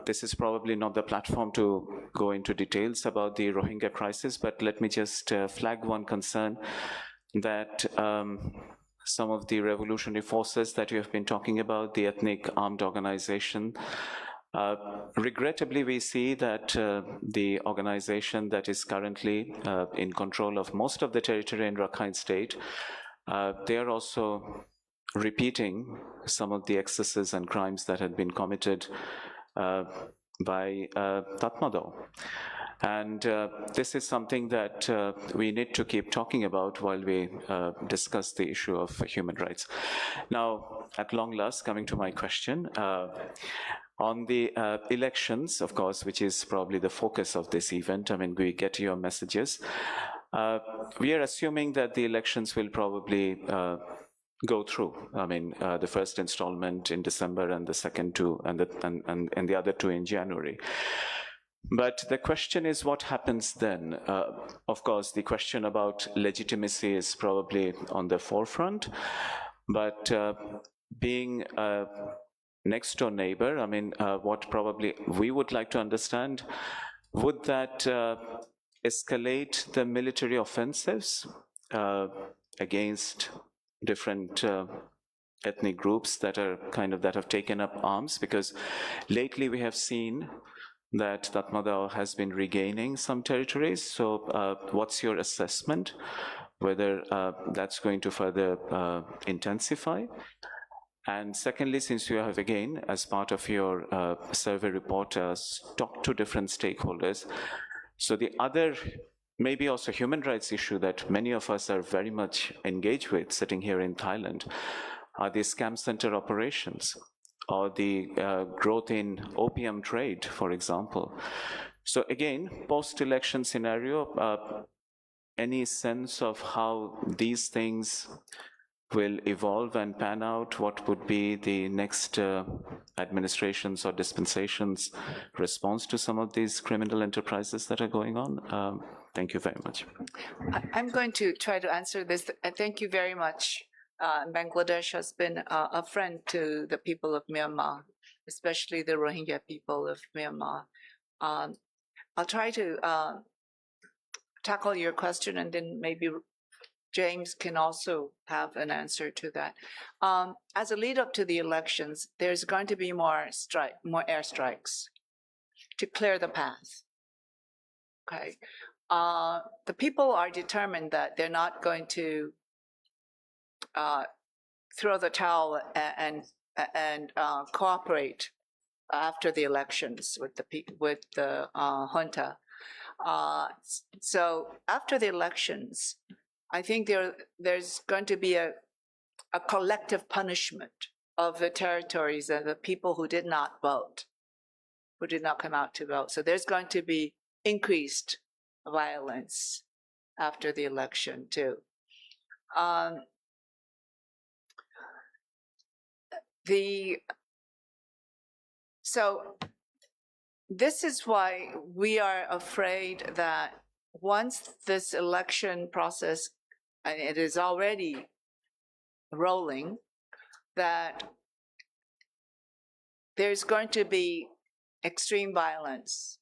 This is probably not the platform to go into details about the Rohingya crisis, but let me just flag one concern that some of the revolutionary forces that you have been talking about, the ethnic armed organization, regrettably, we see that the organization that is currently in control of most of the territory in Rakhine State, they are also repeating some of the excesses and crimes that had been committed by Tatmadaw. And this is something that we need to keep talking about while we discuss the issue of human rights. Now, at long last, coming to my question, on the elections, of course, which is probably the focus of this event, I mean, we get your messages. We are assuming that the elections will probably go through. I mean, the first installment in December and the second two, and the other two in January. But the question is, what happens then? Of course, the question about legitimacy is probably on the forefront, but being a next door neighbor, I mean, what probably we would like to understand, would that escalate the military offensives against different ethnic groups that are that have taken up arms? Because lately we have seen that Tatmadaw has been regaining some territories. So what's your assessment, whether that's going to further intensify? And secondly, since you have, again, as part of your survey report, talked to different stakeholders, so the other, maybe also human rights issue that many of us are very much engaged with sitting here in Thailand are the scam center operations, or the growth in opium trade, for example. So again, post-election scenario, any sense of how these things will evolve and pan out? What would be the next administration's or dispensation's response to some of these criminal enterprises that are going on? Thank you very much. I'm going to try to answer this. Thank you very much. Bangladesh has been a friend to the people of Myanmar, especially the Rohingya people of Myanmar. I'll try to tackle your question, and then maybe James can also have an answer to that. As a lead up to the elections, there's going to be more airstrikes to clear the path. Okay. The people are determined that they're not going to throw the towel and cooperate after the elections with the junta. So after the elections, I think there's going to be a collective punishment of the territories and the people who did not vote, who did not come out to vote. So there's going to be increased violence after the election too. So this is why we are afraid that once this election process, and it is already rolling, that there's going to be extreme violence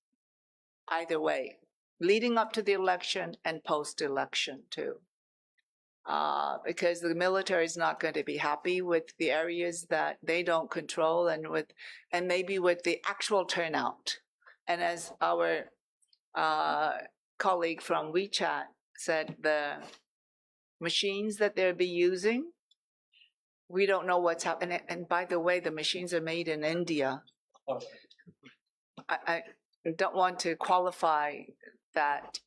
either way, leading up to the election and post-election too. Because the military is not going to be happy with the areas that they don't control and maybe with the actual turnout. And as our colleague from WeChat said, the machines that they'll be using, we don't know what's happening. And by the way, the machines are made in India. I don't want to qualify that,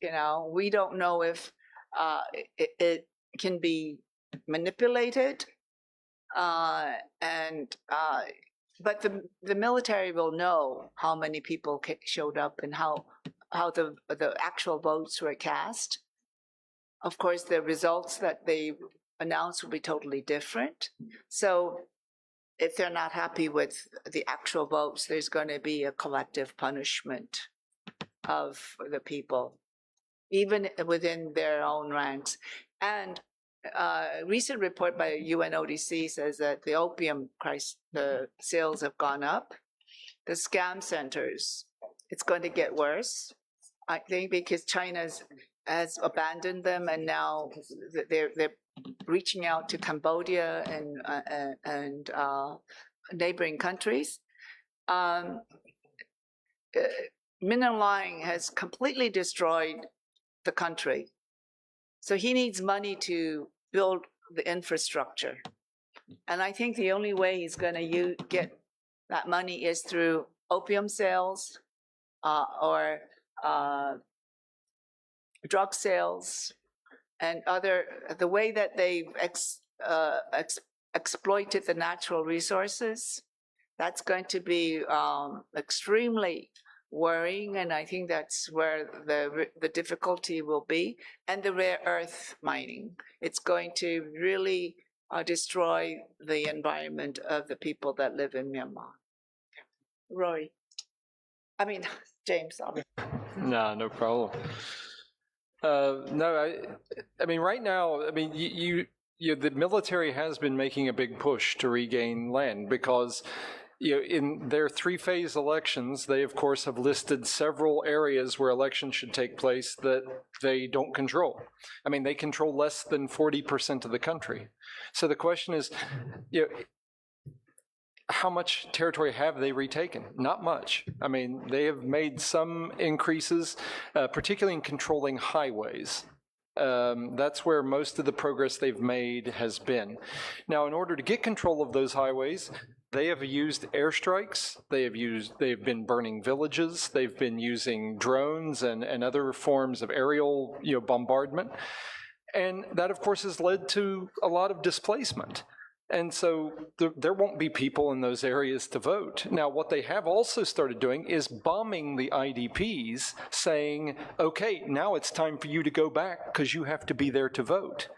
we don't know if it can be manipulated, but the military will know how many people showed up and how the actual votes were cast. Of course, the results that they announced will be totally different. So if they're not happy with the actual votes, there's going to be a collective punishment of the people, even within their own ranks. And a recent report by UNODC says that the opium price, the sales have gone up. The scam centers, it's going to get worse, I think, because China has abandoned them, and now they're reaching out to Cambodia and neighboring countries. Min Aung Hlaing has completely destroyed the country. So he needs money to build the infrastructure. And I think the only way he's going to get that money is through opium sales or drug sales and the way that they've exploited the natural resources. That's going to be extremely worrying, and I think that's where the difficulty will be. And the rare earth mining, it's going to really destroy the environment of the people that live in Myanmar. James, sorry. No problem. I mean, right now, the military has been making a big push to regain land because in their three-phase elections, they, of course, have listed several areas where elections should take place that they don't control. I mean, they control less than 40% of the country. So the question is, how much territory have they retaken? Not much. I mean, they have made some increases, particularly in controlling highways. That's where most of the progress they've made has been. Now, in order to get control of those highways, they have used airstrikes, they've been burning villages, they've been using drones and other forms of aerial bombardment. And that, of course, has led to a lot of displacement. And so there won't be people in those areas to vote. Now, what they have also started doing is bombing the IDPs, saying, okay, now it's time for you to go back because you have to be there to vote.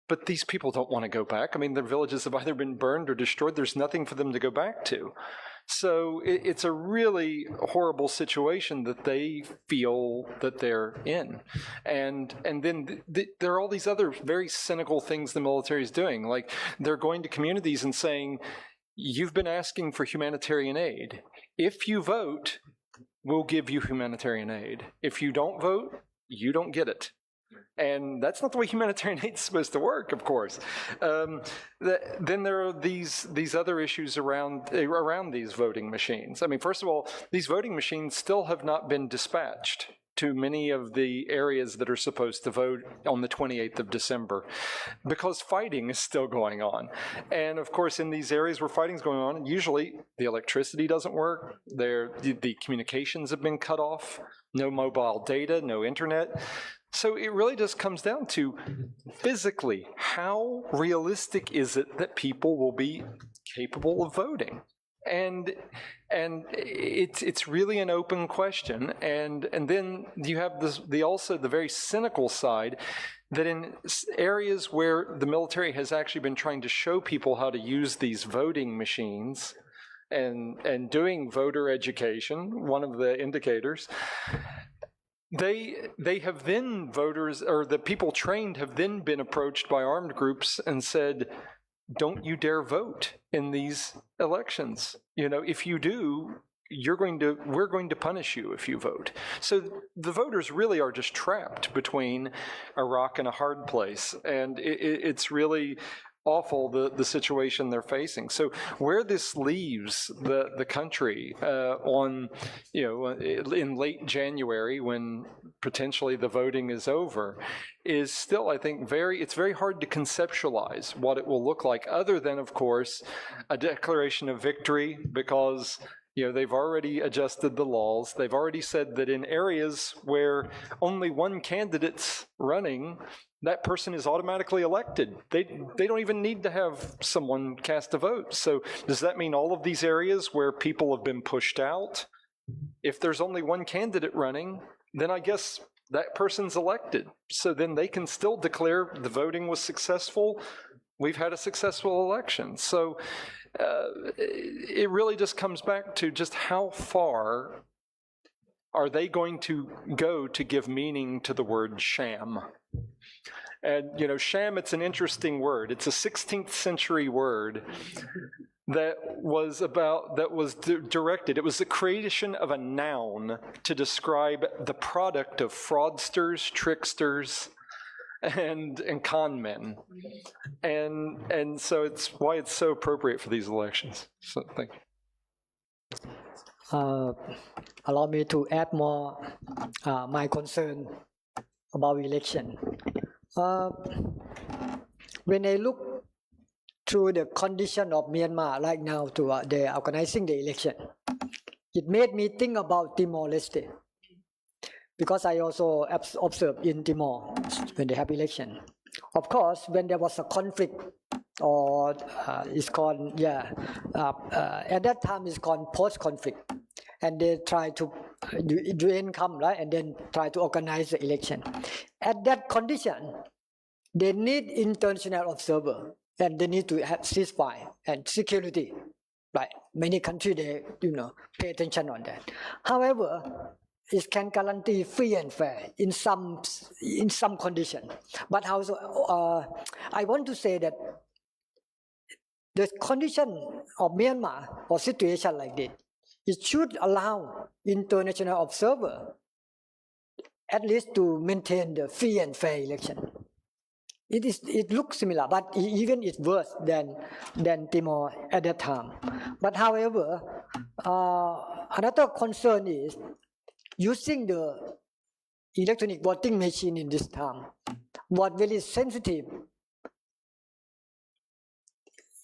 But these people don't want to go back. I mean, their villages have either been burned or destroyed. There's nothing for them to go back to. So it's a really horrible situation that they feel that they're in. And then there are all these other very cynical things the military is doing. Like they're going to communities and saying, you've been asking for humanitarian aid. If you vote, we'll give you humanitarian aid. If you don't vote, you don't get it. And that's not the way humanitarian aid is supposed to work, of course. Then there are these other issues around these voting machines. I mean, first of all, these voting machines still have not been dispatched to many of the areas that are supposed to vote on the 28th of December because fighting is still going on. And of course, in these areas where fighting is going on, usually the electricity doesn't work, the communications have been cut off, no mobile data, no internet. So it really just comes down to physically, how realistic is it that people will be capable of voting? And it's really an open question. And then you have also the very cynical side that in areas where the military has actually been trying to show people how to use these voting machines and doing voter education, one of the indicators, they have then voters, or the people trained have then been approached by armed groups and said, don't you dare vote in these elections. You know, if you do, we're going to punish you if you vote. So the voters really are just trapped between a rock and a hard place. And it's really awful, the situation they're facing. So where this leaves the country in late January, when potentially the voting is over, is still, I think, it's very hard to conceptualize what it will look like, other than, of course, a declaration of victory, because they've already adjusted the laws. They've already said that in areas where only one candidate's running, that person is automatically elected. They don't even need to have someone cast a vote. So does that mean all of these areas where people have been pushed out, if there's only one candidate running, then I guess that person's elected. So then they can still declare the voting was successful. We've had a successful election. So it really just comes back to just how far are they going to go to give meaning to the word sham? And, sham, it's an interesting word. It's a 16th century word that was directed. It was the creation of a noun to describe the product of fraudsters, tricksters, and con men. And so it's why it's so appropriate for these elections. So thank you. Allow me to add more my concern about election. When I look through the condition of Myanmar right now to the organizing the election, it made me think about Timor-Leste, because I also observed in Timor when they have election. Of course, when there was a conflict, or it's called at that time it's called post-conflict, and they try to do income, right, and then try to organize the election. At that condition, they need international observer, and they need to have ceasefire and security. Right, many countries they pay attention on that. However, it can guarantee free and fair in some condition. But also, I want to say that the condition of Myanmar or situation like this, it should allow international observer at least to maintain the free and fair election. It looks similar, but even it's worse than Timor at that time. But however, another concern is using the electronic voting machine in this time was very sensitive.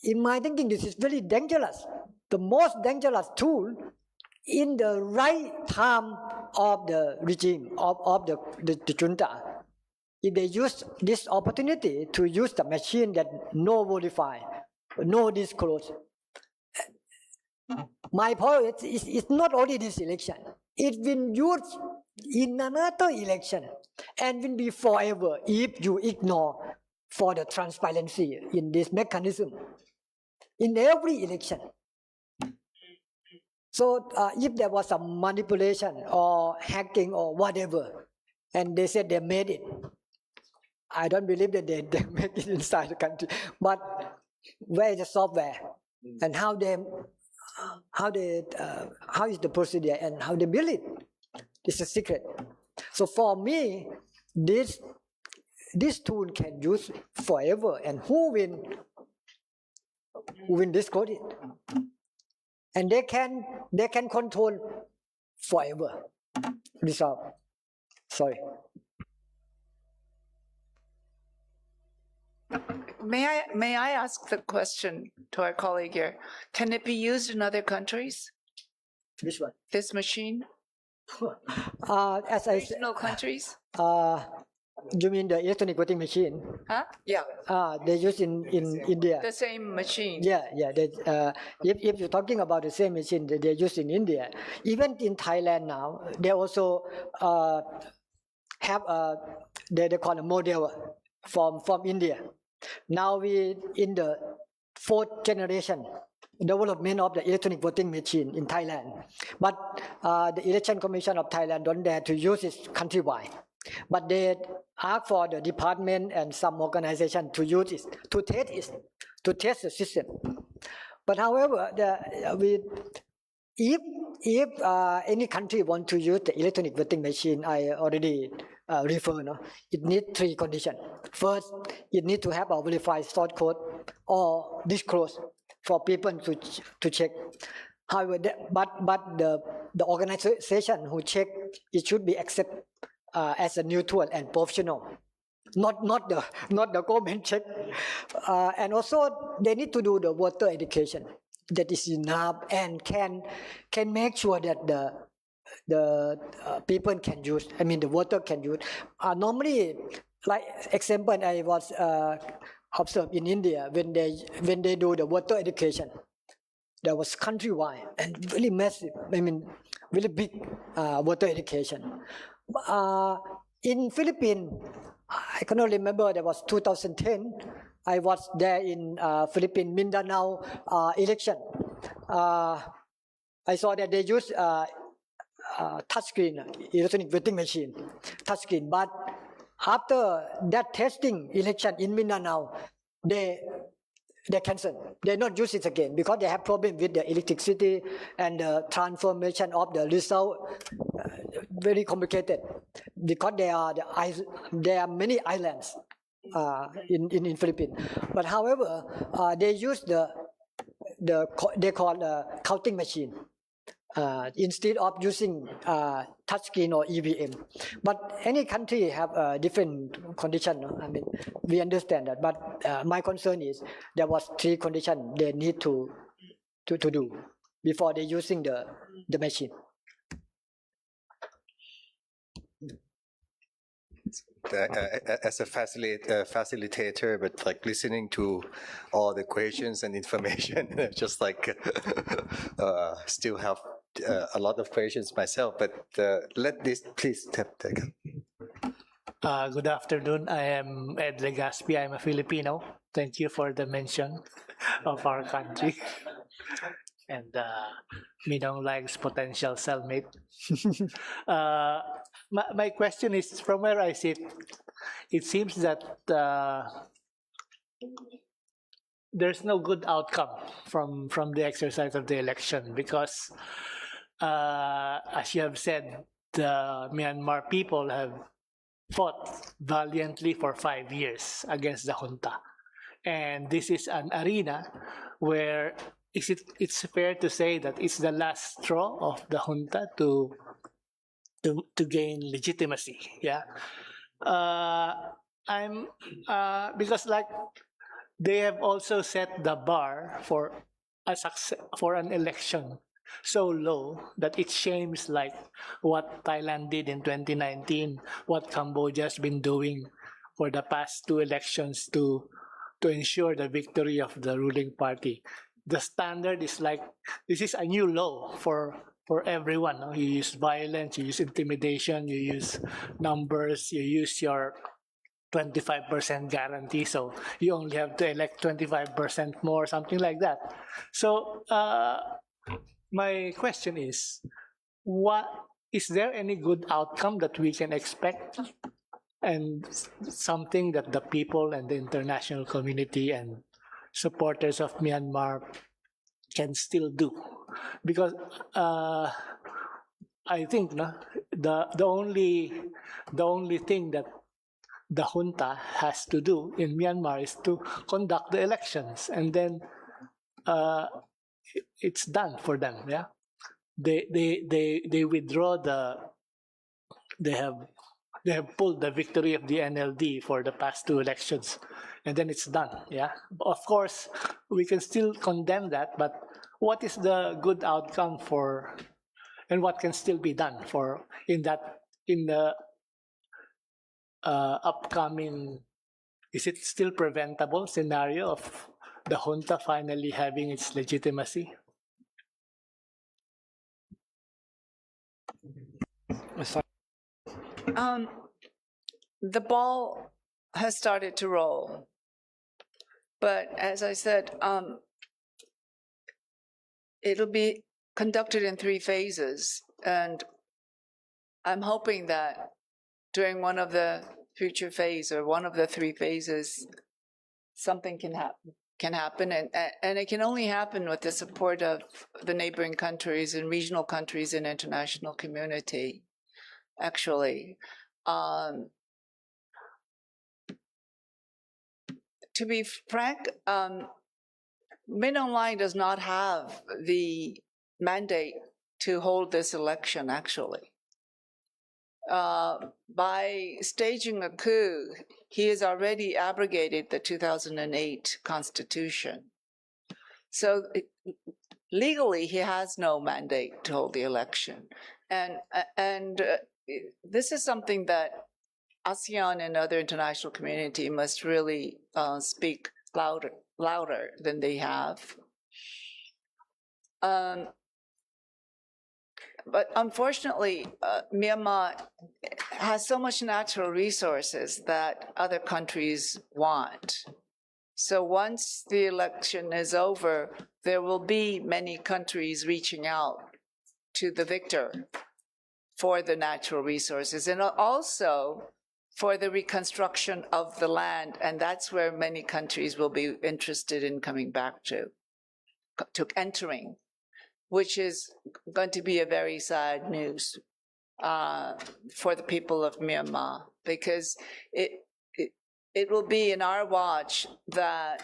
In my thinking, this is very dangerous. The most dangerous tool in the right time of the regime, of the junta. If they use this opportunity to use the machine that no verify, no disclose. My point is it's not only this election. It will used in another election and will be forever if you ignore for the transparency in this mechanism in every election. So if there was some manipulation or hacking or whatever, and they said they made it, I don't believe that they make it inside the country. But where is the software and how is the procedure and how they build it? It's a secret. So for me, this tool can use forever, and who will disclose it? And they can control forever. Resolve. Sorry. May I ask the question to our colleague here? Can it be used in other countries? Which one? This machine? As I said, No countries? you mean the electronic voting machine? Huh? Yeah, They use in India. the same machine. Yeah. They, if you're talking about the same machine that they use in India, even in Thailand now, they also have they call a model from India. Now we in the 4th generation development of the electronic voting machine in Thailand, but the Election Commission of Thailand don't dare to use it countrywide. But they ask for the department and some organization to use it, to test the system. But however, if any country want to use the electronic voting machine, I already refer, it needs 3 conditions. First, it needs to have a verified source code or disclose for people to check. However, but the organization who check, it should be accepted as a neutral and professional, not the government check. And also they need to do the voter education that is enough and can make sure that the people can use. I mean the voter can use. Normally, like example, I was observed in India when they do the voter education. There was countrywide and really massive. I mean, really big voter education. In Philippines, I cannot remember. That was 2010. I was there in Philippines Mindanao election. I saw that they use touchscreen electronic voting machine, touchscreen. But after that testing election in Mindanao, they cancel. They not use it again because they have problem with the electricity and the transformation of the result. Very complicated because there are many islands in Philippines. But however, they use they call counting machine instead of using touchscreen or EVM. But any country have a different condition. I mean, we understand that. But my concern is there was 3 conditions they need to do before they using the machine. As a facilitator, but like listening to all the questions and information, just like still have a lot of questions myself. But let this please take it. Good afternoon. I am Ed Legaspi. I'm a Filipino. Thank you for the mention of our country. And Minong likes potential cellmate. My question is, from where I sit, it seems that there's no good outcome from the exercise of the election because, as you have said, the Myanmar people have fought valiantly for 5 years against the junta. And this is an arena where it's fair to say that it's the last straw of the junta to gain legitimacy. Yeah, because like they have also set the bar for an election so low that it shames like what Thailand did in 2019, what Cambodia has been doing for the past 2 elections to ensure the victory of the ruling party. The standard is like, this is a new low for everyone. No? You use violence, you use intimidation, you use numbers, you use your 25% guarantee, so you only have to elect 25% more, something like that. So my question is, is there any good outcome that we can expect, and something that the people and the international community and supporters of Myanmar can still do? Because I think the only thing that the junta has to do in Myanmar is to conduct the elections, and then it's done for them. Yeah, they withdraw they have they have pulled the victory of the NLD for the past 2 elections, and then it's done. Yeah, of course, we can still condemn that, but what is the good outcome for, and what can still be done for in the upcoming? Is it still preventable scenario of the junta finally having its legitimacy? The ball has started to roll, but as I said, it'll be conducted in 3 phases, and I'm hoping that during one of the future phase or one of the 3 phases, something can happen, and it can only happen with the support of the neighboring countries and regional countries and international community. Actually, to be frank, Min Aung Hlaing does not have the mandate to hold this election, actually. By staging a coup, he has already abrogated the 2008 constitution. So legally, he has no mandate to hold the election. And this is something that ASEAN and other international community must really speak louder than they have. But unfortunately, Myanmar has so much natural resources that other countries want. So once the election is over, there will be many countries reaching out to the victor for the natural resources and also for the reconstruction of the land. And that's where many countries will be interested in coming back to entering, which is going to be a very sad news for the people of Myanmar, because it will be in our watch that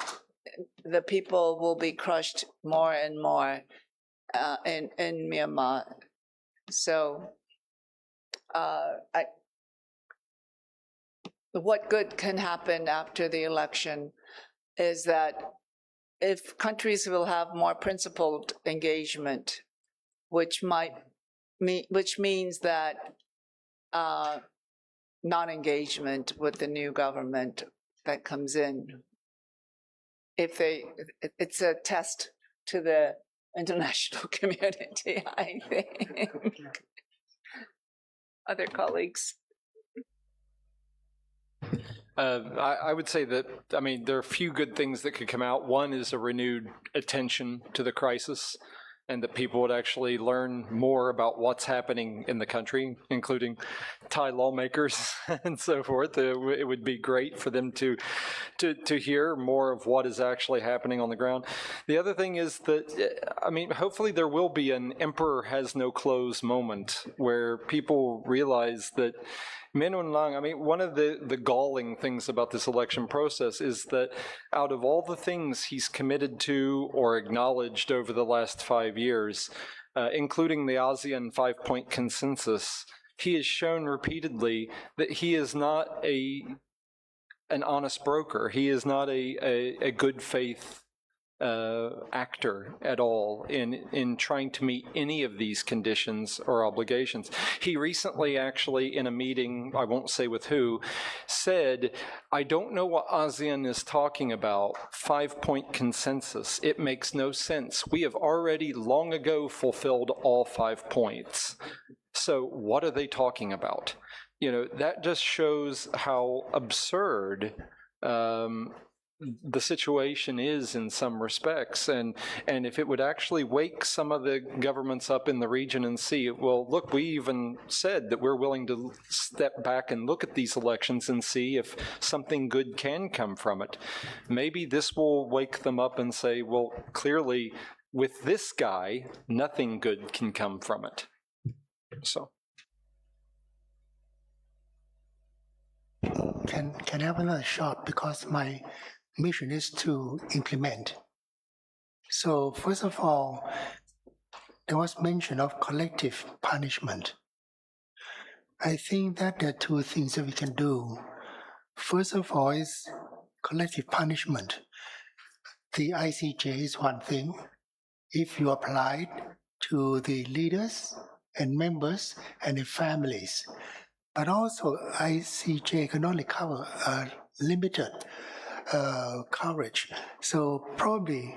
the people will be crushed more and more in Myanmar. So what good can happen after the election is that if countries will have more principled engagement, which means that non-engagement with the new government that comes in, it's a test to the international community, I think. Other colleagues. I would say that, I mean, there are a few good things that could come out. One is a renewed attention to the crisis, and that people would actually learn more about what's happening in the country, including Thai lawmakers and so forth. It would be great for them to hear more of what is actually happening on the ground. The other thing is that, I mean, hopefully there will be an emperor has no clothes moment where people realize that Min Aung Hlaing, I mean, one of the galling things about this election process is that out of all the things he's committed to or acknowledged over the last 5 years, including the ASEAN 5-point consensus, he has shown repeatedly that he is not an honest broker. He is not a good faith actor at all in trying to meet any of these conditions or obligations. He recently actually in a meeting, I won't say with who, said, I don't know what ASEAN is talking about, 5-point consensus. It makes no sense. We have already long ago fulfilled all 5 points. So what are they talking about? You know, that just shows how absurd the situation is in some respects, and if it would actually wake some of the governments up in the region and see, well, look, we even said that we're willing to step back and look at these elections and see if something good can come from it. Maybe this will wake them up and say, well, clearly with this guy, nothing good can come from it. So. Can I have another shot, because my mission is to implement. So first of all, there was mention of collective punishment. I think that there are two things that we can do. First of all is collective punishment. The ICJ is one thing. If you apply it to the leaders and members and the families, but also ICJ can only cover limited coverage. So probably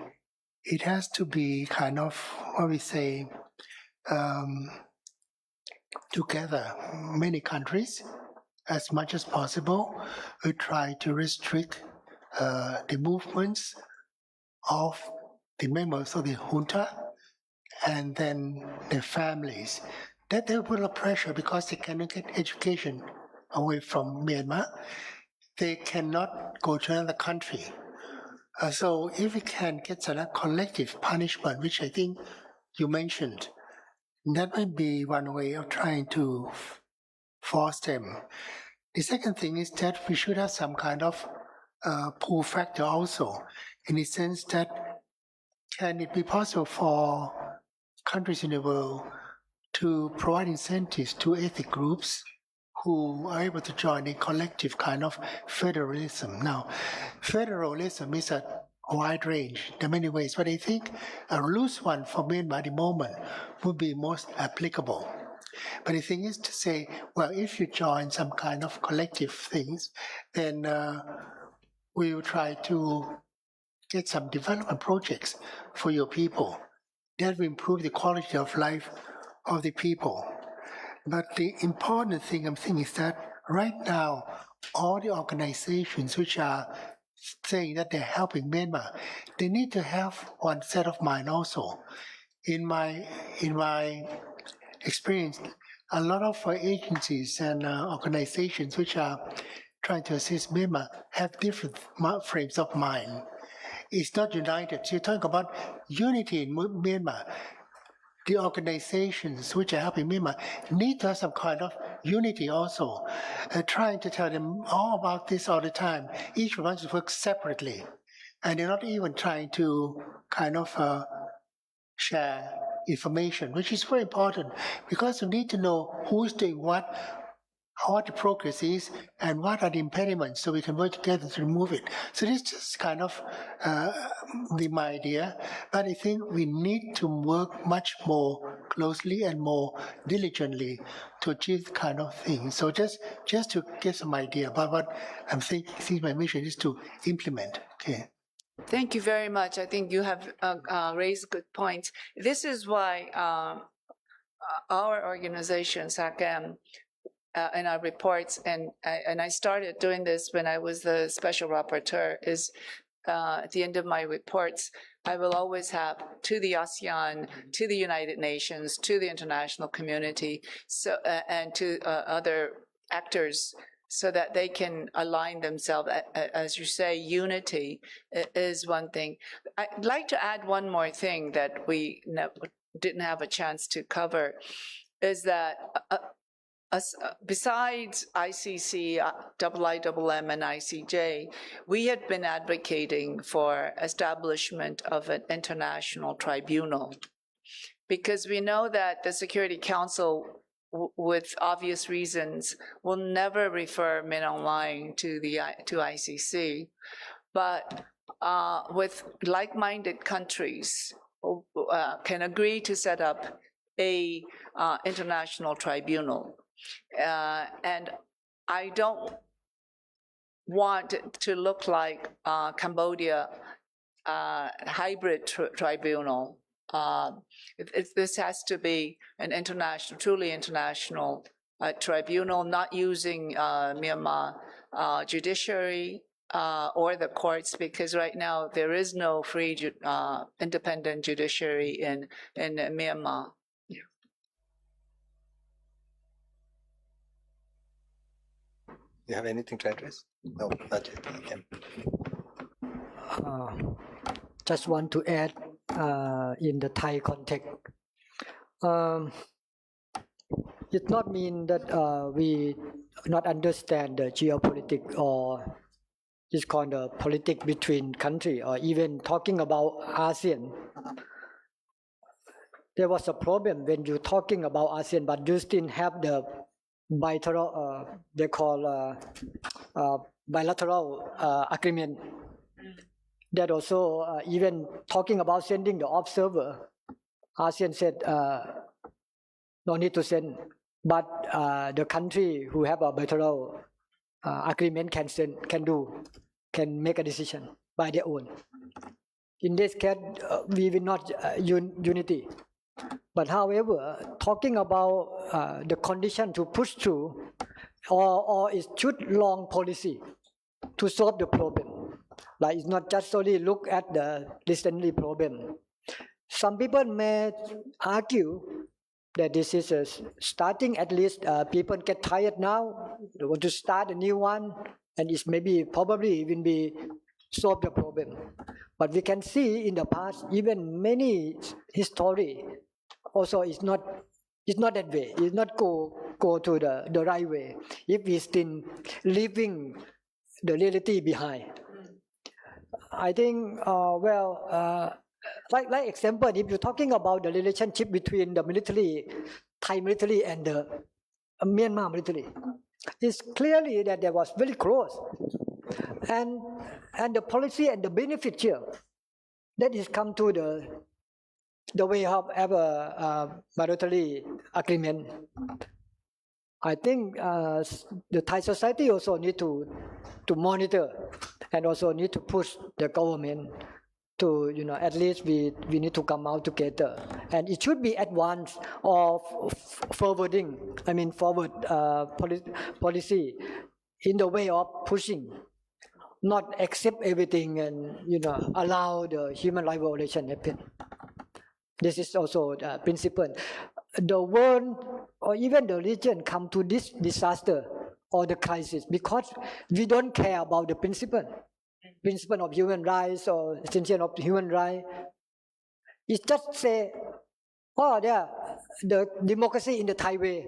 it has to be kind of what we say together. Many countries, as much as possible, we try to restrict the movements of the members of the junta and then their families. That they will put a pressure because they cannot get education away from Myanmar. They cannot go to another country. So if we can get a collective punishment, which I think you mentioned, that might be one way of trying to force them. The second thing is that we should have some kind of pull factor also, in the sense that can it be possible for countries in the world to provide incentives to ethnic groups who are able to join a collective kind of federalism. Now, federalism is a wide range. There are many ways, but I think a loose one for Myanmar at the moment would be most applicable. But the thing is to say, well, if you join some kind of collective things, then we will try to get some development projects for your people that will improve the quality of life of the people. But the important thing I'm thinking is that right now, all the organizations which are saying that they're helping Myanmar, they need to have one set of mind also. In my experience, a lot of agencies and organizations which are trying to assist Myanmar have different frames of mind. It's not united. So you talk about unity in Myanmar. The organizations which are helping Myanmar need to have some kind of unity also. Trying to tell them all about this all the time. Each one wants to work separately. And they're not even trying to kind of share information, which is very important because you need to know who's doing what the progress is, and what are the impediments so we can work together to remove it. So this is kind of my idea, but I think we need to work much more closely and more diligently to achieve the kind of thing. So just to get some idea about what I'm thinking my mission is to implement. Okay. Thank you very much. I think you have raised good points. This is why our organization, SACAM, in our reports, and I started doing this when I was the special rapporteur, is at the end of my reports, I will always have to the ASEAN, to the United Nations, to the international community, so and to other actors, so that they can align themselves. As you say, unity is one thing. I'd like to add one more thing that we didn't have a chance to cover, is that besides ICC, IIMM, and ICJ, we had been advocating for establishment of an international tribunal, because we know that the Security Council, with obvious reasons, will never refer Min Aung Hlaing to ICC, but with like-minded countries can agree to set up a international tribunal. And I don't want it to look like Cambodia hybrid tribunal. This has to be an international, truly international tribunal, not using Myanmar judiciary or the courts, because right now there is no free independent judiciary in Myanmar. You have anything to address? No, not yet. Okay. Just want to add in the Thai context. It not mean that we not understand the geopolitics or it's called the politics between country, or even talking about ASEAN. There was a problem when you talking about ASEAN, but you still have the bilateral, they call bilateral agreement. That also even talking about sending the observer, ASEAN said no need to send, but the country who have a bilateral agreement can make a decision by their own. In this case, we will not unity. But however, talking about the condition to push through, or it should long policy to solve the problem. Like it's not just only look at the recently problem. Some people may argue that this is starting, at least people get tired now, they want to start a new one, and it's probably even be solve the problem. But we can see in the past, even many history also is not that way. It's not go to the right way if we still leaving the reality behind. I think like example, if you're talking about the relationship between the military, Thai military and the Myanmar military, it's clearly that there was very close, and the policy and the benefit here that is come to the way of ever military agreement. I think the Thai society also need to monitor and also need to push the government to, at least we need to come out together. And it should be advanced or forward policy in the way of pushing, not accept everything and, allow the human rights violation happen. This is also the principle. The world or even the region come to this disaster or the crisis because we don't care about the principle of human rights or extension of human rights. It just say, the democracy in the Thai way,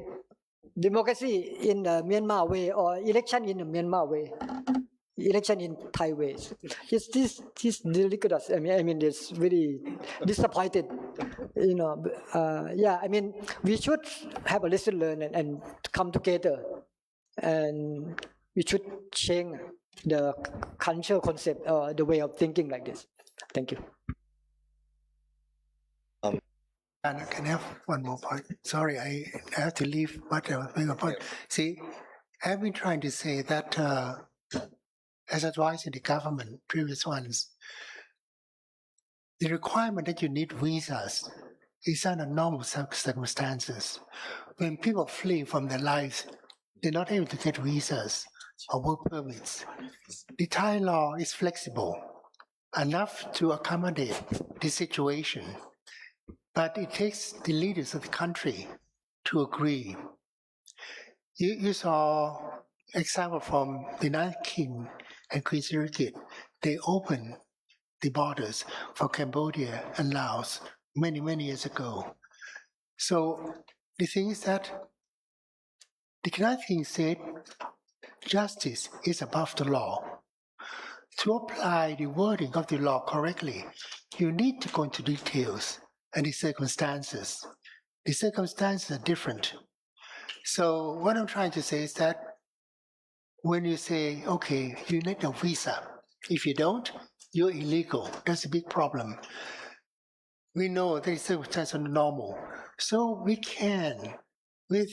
democracy in the Myanmar way, or election in the Myanmar way, election in Thai ways. It's this ridiculous. I mean, it's really disappointed. We should have a lesson learned and come together, and we should change the cultural concept or the way of thinking like this. Thank you. And can I have one more point? Sorry, I have to leave, but I was making a point. See, I've been trying to say that as advised in the government, previous ones, the requirement that you need visas is under normal circumstances. When people flee from their lives, they're not able to get visas or work permits. The Thai law is flexible enough to accommodate this situation, but it takes the leaders of the country to agree. You saw example from the United King and Queen Sirikit. They opened the borders for Cambodia and Laos many, many years ago. So the thing is that the United King said justice is above the law. To apply the wording of the law correctly, you need to go into details and the circumstances. The circumstances are different. So what I'm trying to say is that when you say, okay, you need a visa, if you don't, you're illegal. That's a big problem. We know that the circumstances are normal. So we can, with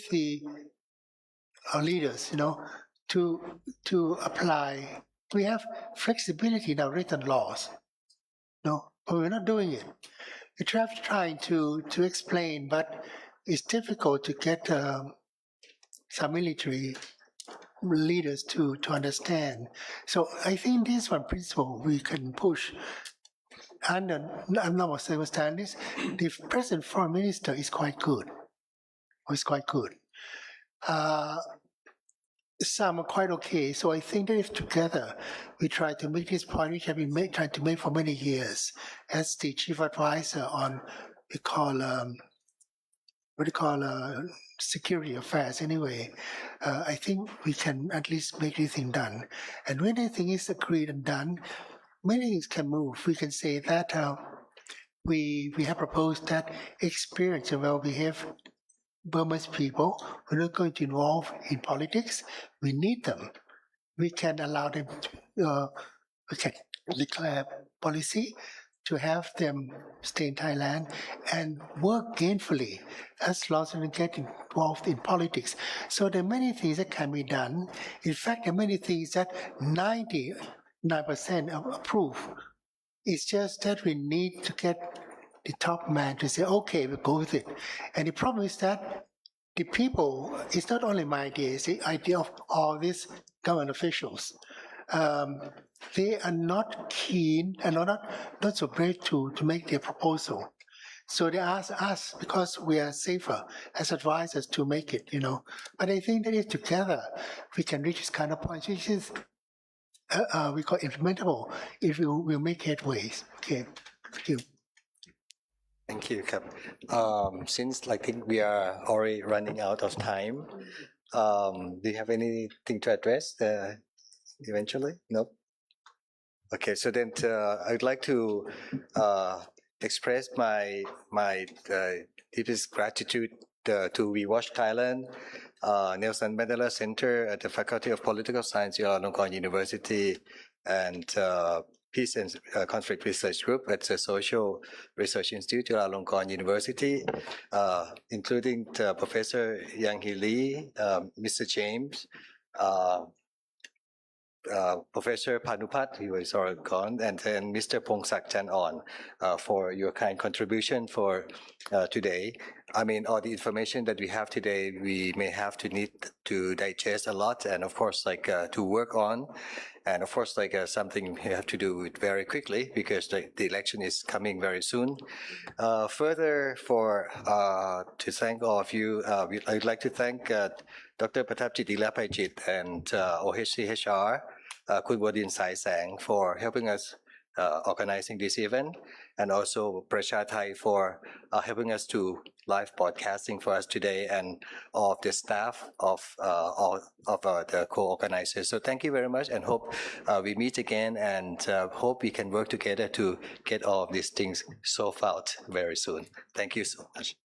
our leaders, to apply. We have flexibility in our written laws, but we're not doing it. We try trying to explain, but it's difficult to get some military leaders to understand. So I think this one principle we can push under normal circumstances. The present foreign minister is quite good. Some are quite okay. So I think that if together we try to make this point, which have been trying to make for many years, as the chief advisor on security affairs anyway, I think we can at least make anything done. And when anything is agreed and done, many things can move. We can say that we have proposed that experience and well-behaved Burmese people who are not going to involve in politics. We need them. We can allow them to, we can declare policy to have them stay in Thailand and work gainfully as long as they get involved in politics. So there are many things that can be done. In fact, there are many things that 99% approve. It's just that we need to get the top man to say, okay, we'll go with it. And the problem is that the people, it's not only my idea, it's the idea of all these government officials. They are not keen and are not so brave to make their proposal. So they ask us because we are safer as advisors to make it, But I think that if together we can reach this kind of point, which is we call implementable, if we will make headways. Okay, thank you. Thank you, Kap. Since I think we are already running out of time, do you have anything to address eventually? No? Okay, so then I'd like to express my deepest gratitude to We Watch Thailand, Nelson Mandela Center at the Faculty of Political Science, Chulalongkorn University, and Peace and Conflict Research Group at the Social Research Institute, Chulalongkorn University, including Professor Yanghee Lee, Mr. James, Professor Panupat, who is already gone, and then Mr. Pongsak Chanon for your kind contribution for today. I mean, all the information that we have today, we may have to need to digest a lot, and of course, to work on, and of course, something we have to do it very quickly because the election is coming very soon. Further, to thank all of you, I'd like to thank Dr. Patapjit Ilapaichit and OHCHR, Kun Wadin Sai Sang for helping us organizing this event, and also Prasha Thai for helping us to live broadcasting for us today, and all of the staff of the co-organizers. So thank you very much, and hope we meet again, and hope we can work together to get all of these things solved out very soon. Thank you so much.